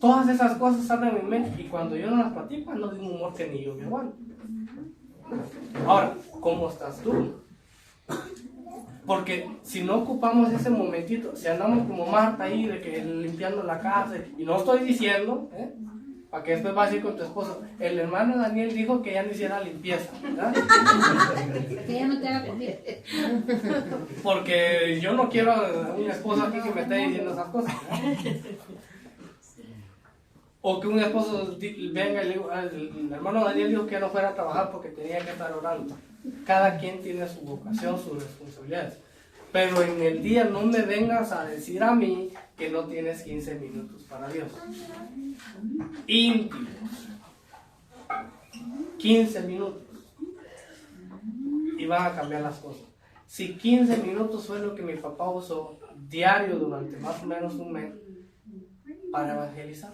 Todas esas cosas salen en mi mente y cuando yo no las platico, ando de un humor que ni yo me aguanto. Ahora, ¿cómo estás tú? Porque si no ocupamos ese momentito, si andamos como Marta ahí, de que limpiando la casa, y no estoy diciendo Para que después vas a ir con tu esposo. El hermano Daniel dijo que ya no hiciera limpieza, ¿verdad? Que ya no te haga comida. Porque yo no quiero a un esposo aquí que me esté diciendo esas cosas, ¿verdad? O que un esposo venga y le diga, el hermano Daniel dijo que no fuera a trabajar porque tenía que estar orando. Cada quien tiene su vocación, sus responsabilidades. Pero en el día no me vengas a decir a mí que no tienes 15 minutos para Dios. Íntimos. 15 minutos. Y van a cambiar las cosas. Si 15 minutos fue lo que mi papá usó diario durante más o menos un mes para evangelizar.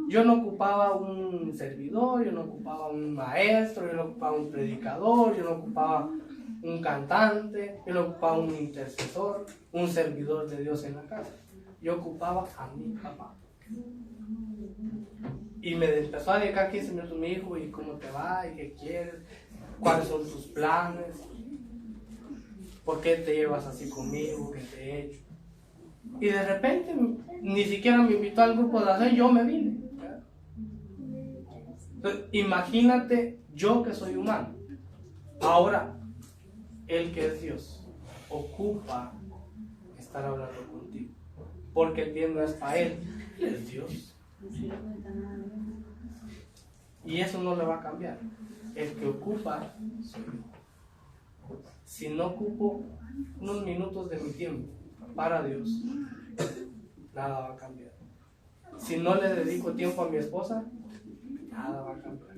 Yo no ocupaba un servidor, yo no ocupaba un maestro, yo no ocupaba un predicador, yo no ocupaba un cantante, yo no ocupaba un intercesor, un servidor de Dios en la casa. Yo ocupaba a mi papá. Y me empezó a dedicar 15 minutos mi hijo, y cómo te va, y qué quieres, cuáles son tus planes, por qué te llevas así conmigo, qué te he hecho. Y de repente, ni siquiera me invitó al grupo de hacer, yo me vine. Entonces, imagínate yo que soy humano. Ahora, Él que es Dios, ocupa estar hablando contigo. Porque el bien no es para Él, es Dios. Y eso no le va a cambiar. El que ocupa soy yo. Si no ocupo unos minutos de mi tiempo para Dios, nada va a cambiar. Si no le dedico tiempo a mi esposa, nada va a cambiar.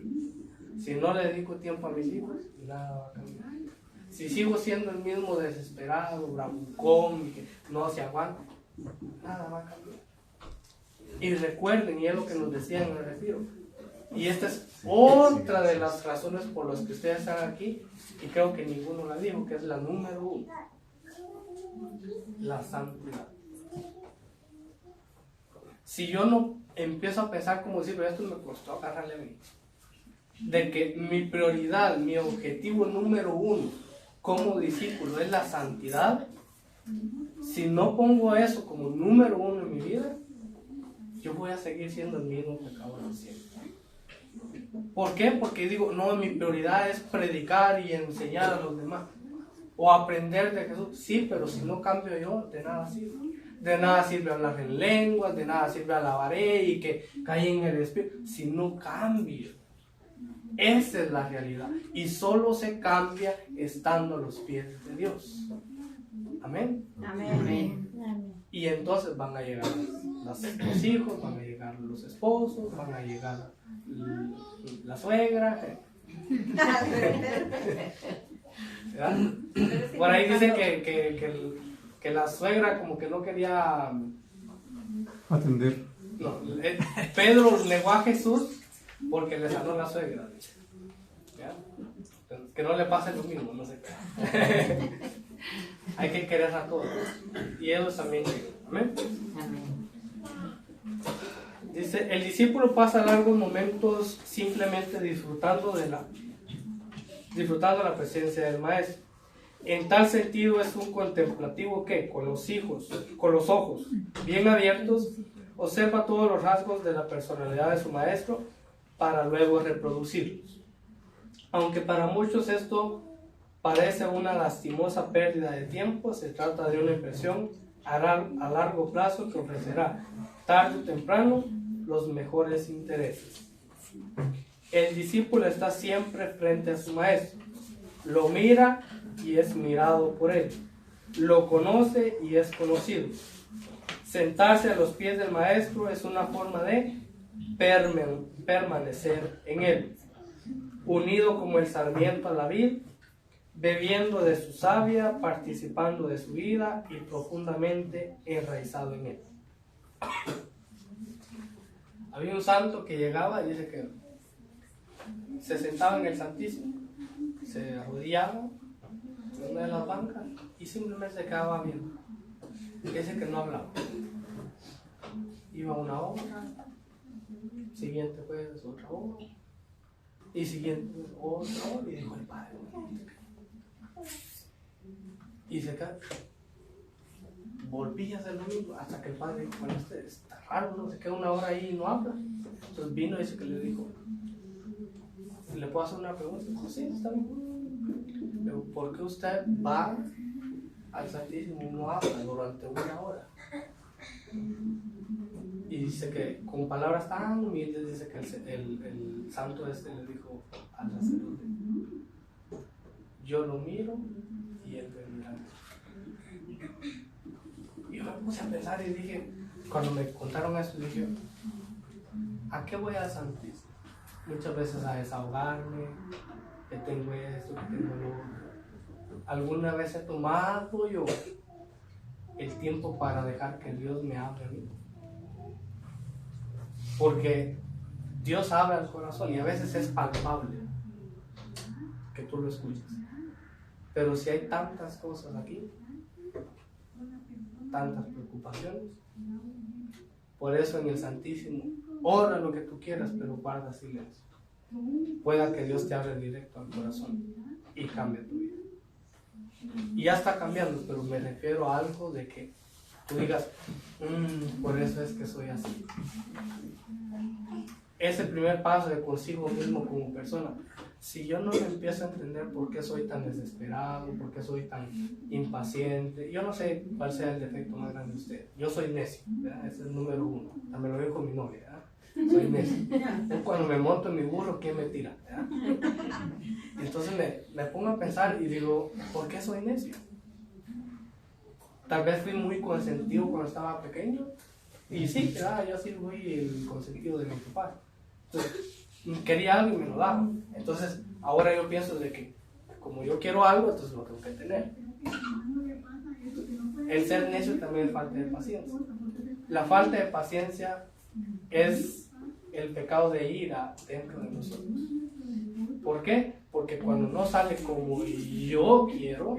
Si no le dedico tiempo a mis hijos, nada va a cambiar. Si sigo siendo el mismo desesperado, bravucón, que no se aguanta, nada va a cambiar. Y recuerden, y es lo que nos decían en el retiro, y esta es otra de las razones por las que ustedes están aquí, y creo que ninguno la dijo, que es la número 1, la santidad. Si yo no empiezo a pensar como decir, pero esto me costó agarrarle a mí, de que mi prioridad, mi objetivo número 1 como discípulo es la santidad, si no pongo eso como número 1 en mi vida, yo voy a seguir siendo el mismo pecador de siempre. ¿Por qué? Porque digo, no, mi prioridad es predicar y enseñar a los demás, o aprender de Jesús. Sí, pero si no cambio yo, de nada sirve. De nada sirve hablar en lenguas, de nada sirve alabaré y que cae en el espíritu, si no cambio. Esa es la realidad. Y solo se cambia estando a los pies de Dios. Amén. Amén. Y entonces van a llegar los hijos, van a llegar los esposos, van a llegar la suegra. ¿Verdad? Por ahí dicen que la suegra como que no quería atender. No, Pedro negó a Jesús porque le sanó la suegra. ¿Ya? Que no le pase lo mismo, no sé qué. Hay que querer a todos. Y ellos también quieren. Amén. Dice, el discípulo pasa largos momentos simplemente disfrutando la presencia del maestro. En tal sentido es un contemplativo que, con los ojos bien abiertos, observa todos los rasgos de la personalidad de su maestro para luego reproducirlos. Aunque para muchos esto parece una lastimosa pérdida de tiempo, se trata de una impresión a largo plazo que ofrecerá tarde o temprano los mejores intereses. El discípulo está siempre frente a su maestro, lo mira y es mirado por él, lo conoce y es conocido. Sentarse a los pies del maestro es una forma de permanecer en él, unido como el sarmiento a la vid, bebiendo de su savia, participando de su vida y profundamente enraizado en él. Había un santo que llegaba y dice que se sentaba en el Santísimo, se arrodillaba en una de las bancas y simplemente se quedaba viendo. Dice que no hablaba. Iba una hora, siguiente pues otra hora, y siguiente otra hora, y dijo el padre. Y se queda volví a hacer lo mismo hasta que el padre dijo, bueno, este está raro, no se queda una hora ahí y no habla. Entonces vino y dice que le dijo, ¿le puedo hacer una pregunta? Dijo, sí, está bien. Pero ¿por qué usted va al Santísimo y no habla durante una hora? Y dice que con palabras tan humildes dice que el santo este le dijo al sacerdote, yo lo miro y él me mira. Y yo me puse a pensar y dije, cuando me contaron esto, dije, ¿a qué voy al Santísimo? Muchas veces a desahogarme, que tengo esto, que tengo lo otro. ¿Alguna vez he tomado yo el tiempo para dejar que Dios me hable a mí? Porque Dios habla al corazón y a veces es palpable que tú lo escuches. Pero si hay tantas cosas aquí, tantas preocupaciones, por eso en el Santísimo, ora lo que tú quieras, pero guarda silencio. Pueda que Dios te hable directo al corazón y cambie tu vida. Y ya está cambiando, pero me refiero a algo de que tú digas, por eso es que soy así. Ese primer paso de consigo mismo como persona. Si yo no me empiezo a entender por qué soy tan desesperado, por qué soy tan impaciente, yo no sé cuál sea el defecto más grande de usted. Yo soy necio, ¿verdad? Ese es el número uno. También lo digo con mi novia, ¿verdad? Soy necio. Yo cuando me monto en mi burro, ¿quién me tira? ¿Verdad? Entonces me pongo a pensar y digo, ¿por qué soy necio? Tal vez fui muy consentido cuando estaba pequeño. Y sí, ¿verdad? Yo sí fui el consentido de mi papá. Entonces, quería algo y me lo daba. Entonces, ahora yo pienso de que como yo quiero algo, entonces lo tengo que tener. El ser necio también es falta de paciencia. La falta de paciencia es el pecado de ira dentro de nosotros. ¿Por qué? Porque cuando no sale como yo quiero,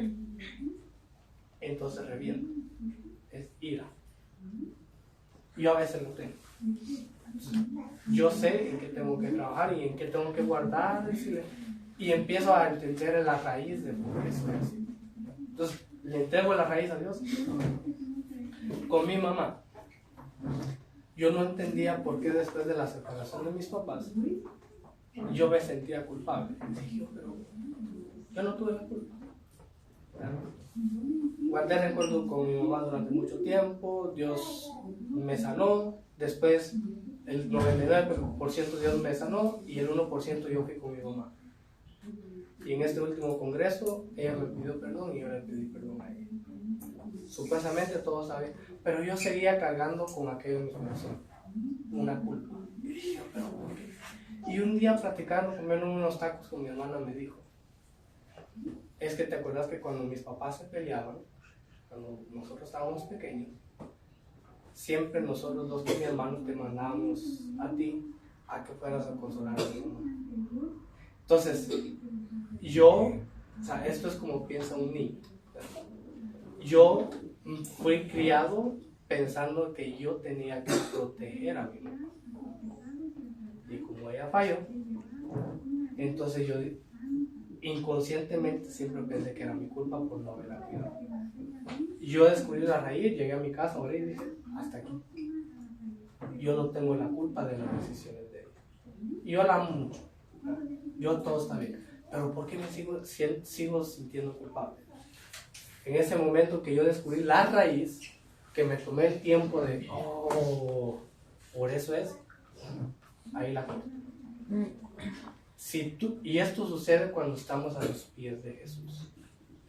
entonces reviento. Es ira. Yo a veces lo tengo. Yo sé en qué tengo que trabajar y en qué tengo que guardar y empiezo a entender la raíz de por qué soy así. Entonces, le entrego la raíz a Dios. Con mi mamá, yo no entendía por qué después de la separación de mis papás, yo me sentía culpable. Dije, pero yo no tuve la culpa. Guardé recuerdo con mi mamá durante mucho tiempo, Dios me sanó, después el 99% Dios me sanó y el 1% yo fui con mi mamá. Y en este último congreso ella me pidió perdón y yo le pedí perdón a ella. Supuestamente todo sabe, pero yo seguía cargando con aquello en mi corazón, una culpa. Y dije, pero ¿por qué? Y un día platicando, comiendo unos tacos con mi hermana me dijo, es que te acuerdas que cuando mis papás se peleaban, cuando nosotros estábamos pequeños, siempre nosotros dos con mi hermano te mandábamos a ti a que fueras a consolar a mi mamá. Entonces, o sea, esto es como piensa un niño. Yo fui criado pensando que yo tenía que proteger a mi mamá. Y como ella falló, entonces yo inconscientemente siempre pensé que era mi culpa por no haberla cuidado. Yo descubrí la raíz, llegué a mi casa ahora y dije, hasta aquí. Yo no tengo la culpa de las decisiones de ella. Yo la amo mucho. Yo todo está bien. Pero ¿por qué me sigo sintiendo culpable? En ese momento que yo descubrí la raíz, que me tomé el tiempo de, por eso es, ahí la corto. Y esto sucede cuando estamos a los pies de Jesús,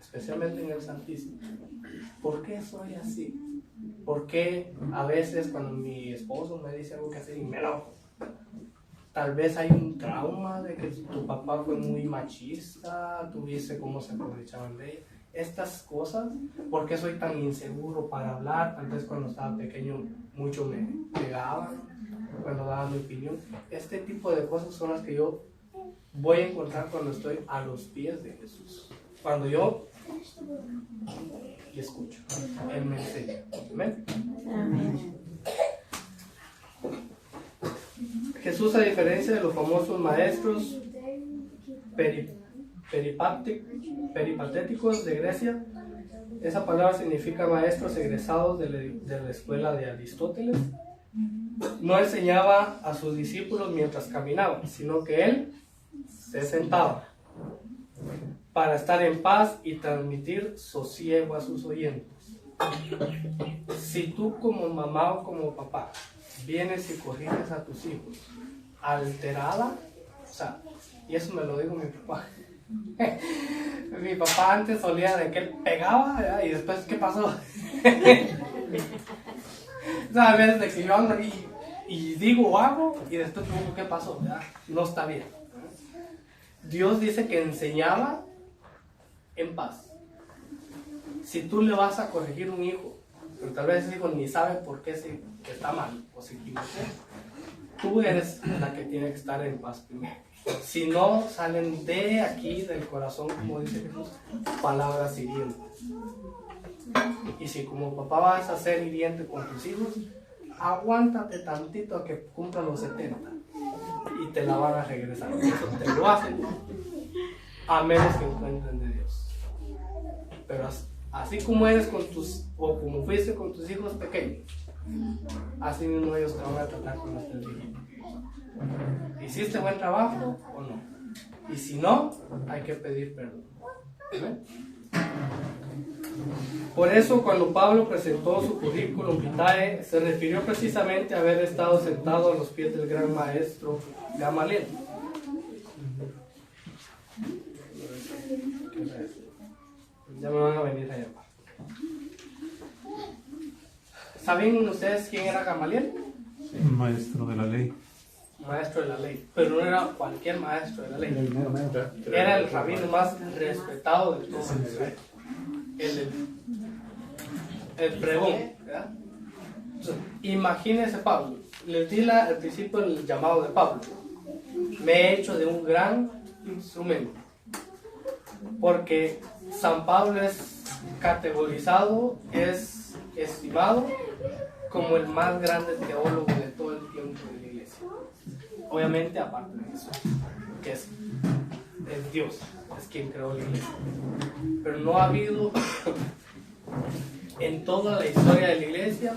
especialmente en el Santísimo. ¿Por qué soy así? ¿Por qué a veces cuando mi esposo me dice algo que hacer y me enojo? Tal vez hay un trauma de que tu papá fue muy machista, tú viste cómo se aprovechaban de ella. Estas cosas, ¿por qué soy tan inseguro para hablar? Tal vez cuando estaba pequeño mucho me pegaba, cuando daba mi opinión. Este tipo de cosas son las que yo voy a encontrar cuando estoy a los pies de Jesús. Cuando yo le escucho, Él me enseña. ¿Amén? Amén. Jesús, a diferencia de los famosos maestros peripatéticos de Grecia, Esa palabra significa maestros egresados de la escuela de Aristóteles. No enseñaba a sus discípulos mientras caminaban, sino que él se sentaba para estar en paz y transmitir sosiego a sus oyentes. Si tú como mamá o como papá vienes y corriges a tus hijos alterada, o sea, y eso me lo dijo mi papá. Mi papá antes solía de que él pegaba, ¿verdad? Y después, ¿qué pasó? O sea, a veces de que yo ando y digo o hago y después digo, ¿qué pasó? ¿Verdad? No está bien. Dios dice que enseñaba en paz. Si tú le vas a corregir a un hijo, pero tal vez ese hijo ni sabe por qué que está mal o se equivocó, tú eres la que tiene que estar en paz primero. Si no, salen de aquí, del corazón, como dice Jesús, palabras hirientes. Y si como papá vas a ser hiriente con tus hijos, aguántate tantito a que cumplan los 70 y te la van a regresar. Eso te lo hacen, a menos que encuentren de Dios. Pero así como eres con o como fuiste con tus hijos pequeños, así mismo ellos te van a tratar con los hijitos. ¿Hiciste buen trabajo o no? Y si no, hay que pedir perdón. ¿Ven? Por eso cuando Pablo presentó su currículum vitae, se refirió precisamente a haber estado sentado a los pies del gran maestro Gamaliel. Ya me van a venir allá. ¿Saben ustedes quién era Gamaliel? Maestro de la ley. Maestro de la ley, pero no era cualquier maestro de la ley. Era el rabino más respetado de todo Israel. El pregón, ¿verdad? Entonces, imagínense Pablo. Les di al principio el llamado de Pablo. Me he hecho de un gran instrumento. Porque San Pablo es categorizado, es estimado como el más grande teólogo de todo el tiempo de la iglesia. Obviamente aparte de eso, que es Dios, es quien creó la iglesia. Pero no ha habido en toda la historia de la iglesia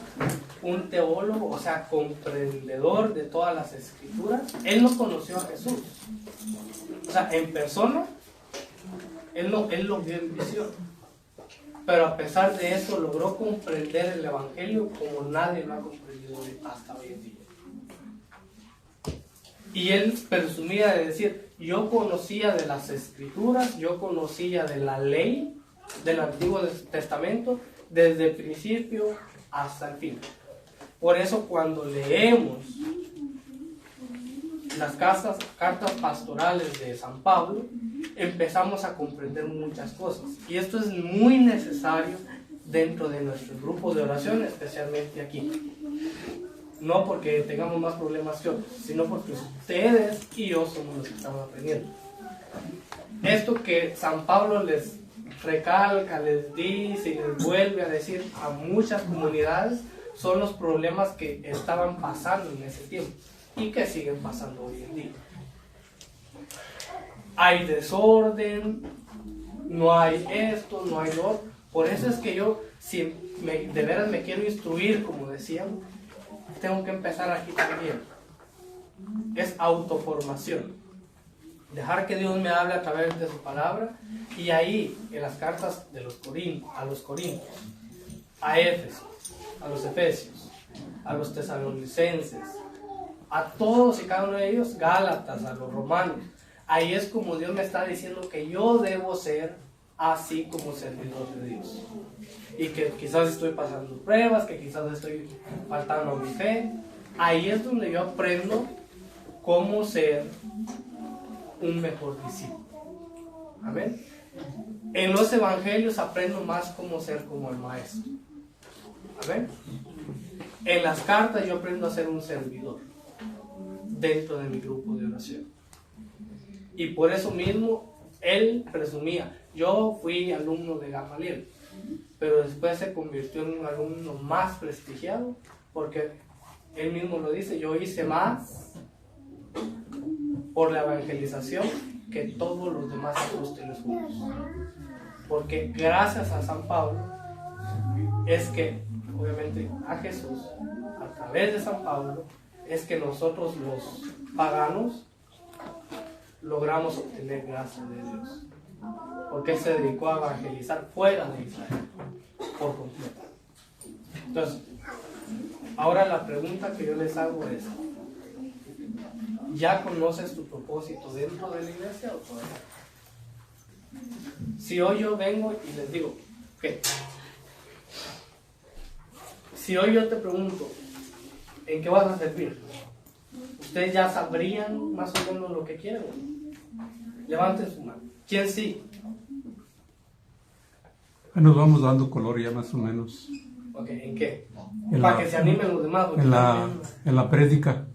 un teólogo, o sea, comprendedor de todas las escrituras. Él no conoció a Jesús. O sea, en persona, él lo vio en visión. Pero a pesar de eso logró comprender el evangelio como nadie lo ha comprendido hasta hoy en día. Y él presumía de decir, yo conocía de las escrituras, yo conocía de la ley del Antiguo Testamento desde el principio hasta el fin. Por eso cuando leemos las cartas pastorales de San Pablo, empezamos a comprender muchas cosas. Y esto es muy necesario dentro de nuestro grupo de oración, especialmente aquí. No porque tengamos más problemas que otros, sino porque ustedes y yo somos los que estamos aprendiendo. Esto que San Pablo les recalca, les dice y les vuelve a decir a muchas comunidades, son los problemas que estaban pasando en ese tiempo y que siguen pasando hoy en día. Hay desorden, no hay esto, no hay lo otro. Por eso es que yo, si de veras me quiero instruir, como decíamos, tengo que empezar aquí también. Es autoformación. Dejar que Dios me hable a través de su palabra. Y ahí, en las cartas de a los Corintios, a Éfeso, a los Efesios, a los Tesalonicenses, a todos y cada uno de ellos, Gálatas, a los Romanos, ahí es como Dios me está diciendo que yo debo ser así como servidor de Dios. Y que quizás estoy pasando pruebas, que quizás estoy faltando a mi fe. Ahí es donde yo aprendo cómo ser un mejor discípulo. Amén. En los evangelios aprendo más cómo ser como el maestro. Amén. En las cartas yo aprendo a ser un servidor dentro de mi grupo de oración. Y por eso mismo él presumía, yo fui alumno de Gamaliel, pero después se convirtió en un alumno más prestigiado, porque él mismo lo dice, yo hice más por la evangelización que todos los demás apóstoles juntos. Porque gracias a San Pablo es que, obviamente, a Jesús, a través de San Pablo, es que nosotros los paganos logramos obtener gracia de Dios. Porque Él se dedicó a evangelizar fuera de Israel, por completo. Entonces, ahora la pregunta que yo les hago es, ¿ya conoces tu propósito dentro de la iglesia o todavía? Si hoy yo vengo y les digo, ¿qué? Si hoy yo te pregunto, ¿en qué vas a servir? ¿Ustedes ya sabrían más o menos lo que quieren? Levanten su mano. ¿Quién sí? Nos vamos dando color ya más o menos. Ok, ¿en qué? En Para la- que se animen los demás. porque En la también- prédica.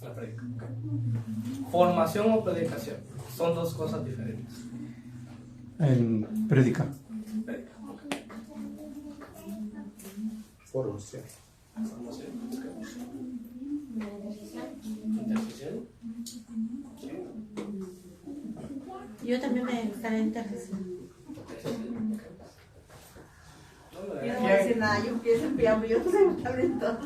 la predica, ok. Formación o predicación son dos cosas diferentes. En prédica. Predica, ok. Formación. Formación, ok. Intercesión. Sí. Yo también me gustaría intercesión. Intercesión, ok. No, Yo no voy a decir nada, yo empiezo en piano, yo no sé lo que hablen todos.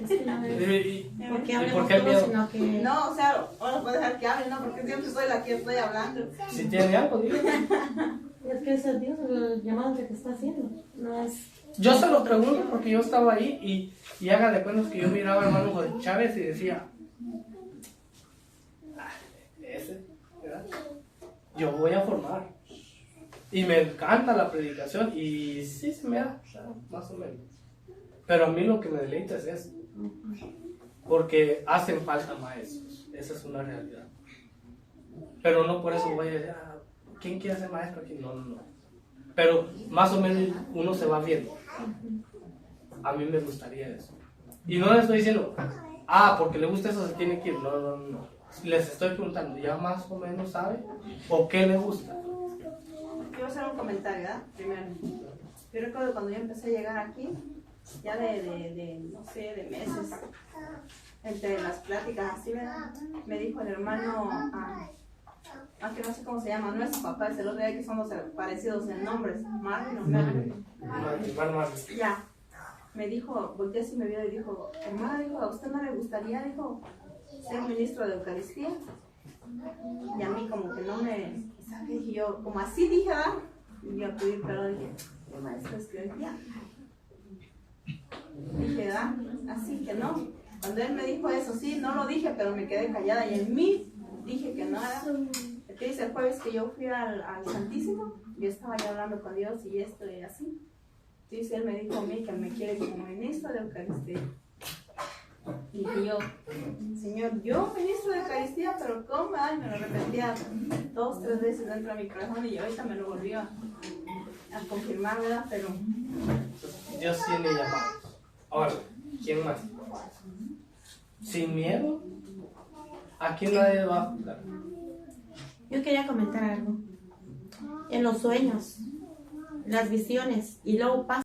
Es que no es porque hablemos por qué el todos, miedo? sino que... No, o sea, ahora puedo dejar que hablen, ¿no? Porque siempre soy la que estoy hablando. Si tiene algo, dígame. Es que es Dios el llamado que te está haciendo. No es... Yo se lo pregunto porque yo estaba ahí y haga de cuenta que yo miraba al hermano José Chávez y decía, "Ah, ese, ¿verdad? Yo voy a formar. Y me encanta la predicación y sí se me da, o sea, más o menos. Pero a mí lo que me deleita es eso. Porque hacen falta maestros. Esa es una realidad. Pero no por eso voy a decir, "Ah, ¿quién quiere ser maestro aquí?" No, no, no. Pero más o menos uno se va viendo. A mí me gustaría eso. Y no le estoy diciendo, porque le gusta eso se tiene que ir. No, no, no. Les estoy preguntando, ¿ya más o menos sabe? ¿O qué le gusta? Quiero hacer un comentario, ¿verdad? Primero. Yo recuerdo cuando yo empecé a llegar aquí, ya no sé, de meses, entre las pláticas así, ¿verdad? Me dijo el hermano, que no sé cómo se llama, no es su papá, es el otro día que somos parecidos en nombres, Marvin o Melvin. Ya. Me dijo, volteé así, me vio y dijo, hermana, dijo, ¿a usted no le gustaría, dijo, ser ministro de Eucaristía? Y a mí como que no me, ¿sabes? Dije yo, como así dije, ¿verdad? Y yo a pedir perdón, dije, ¿qué maestro escribía? Dije, ¿verdad? Así que no. Cuando él me dijo eso, sí, no lo dije, pero me quedé callada y en mí dije que no era. El que dice el jueves que yo fui al Santísimo, yo estaba ya hablando con Dios y esto y así. Dice, él me dijo a mí que me quiere como ministro de Eucaristía. Y dije yo, Señor, yo ministro de Eucaristía, pero ¿cómo? Ay, me lo repetía 2, 3 veces dentro de mi corazón y ahorita me lo volvió a confirmar, ¿verdad? Pero Dios tiene llamados. Ahora, ¿quién más? Sin miedo, aquí nadie va a juzgar. Yo quería comentar algo. En los sueños, las visiones, y luego pasa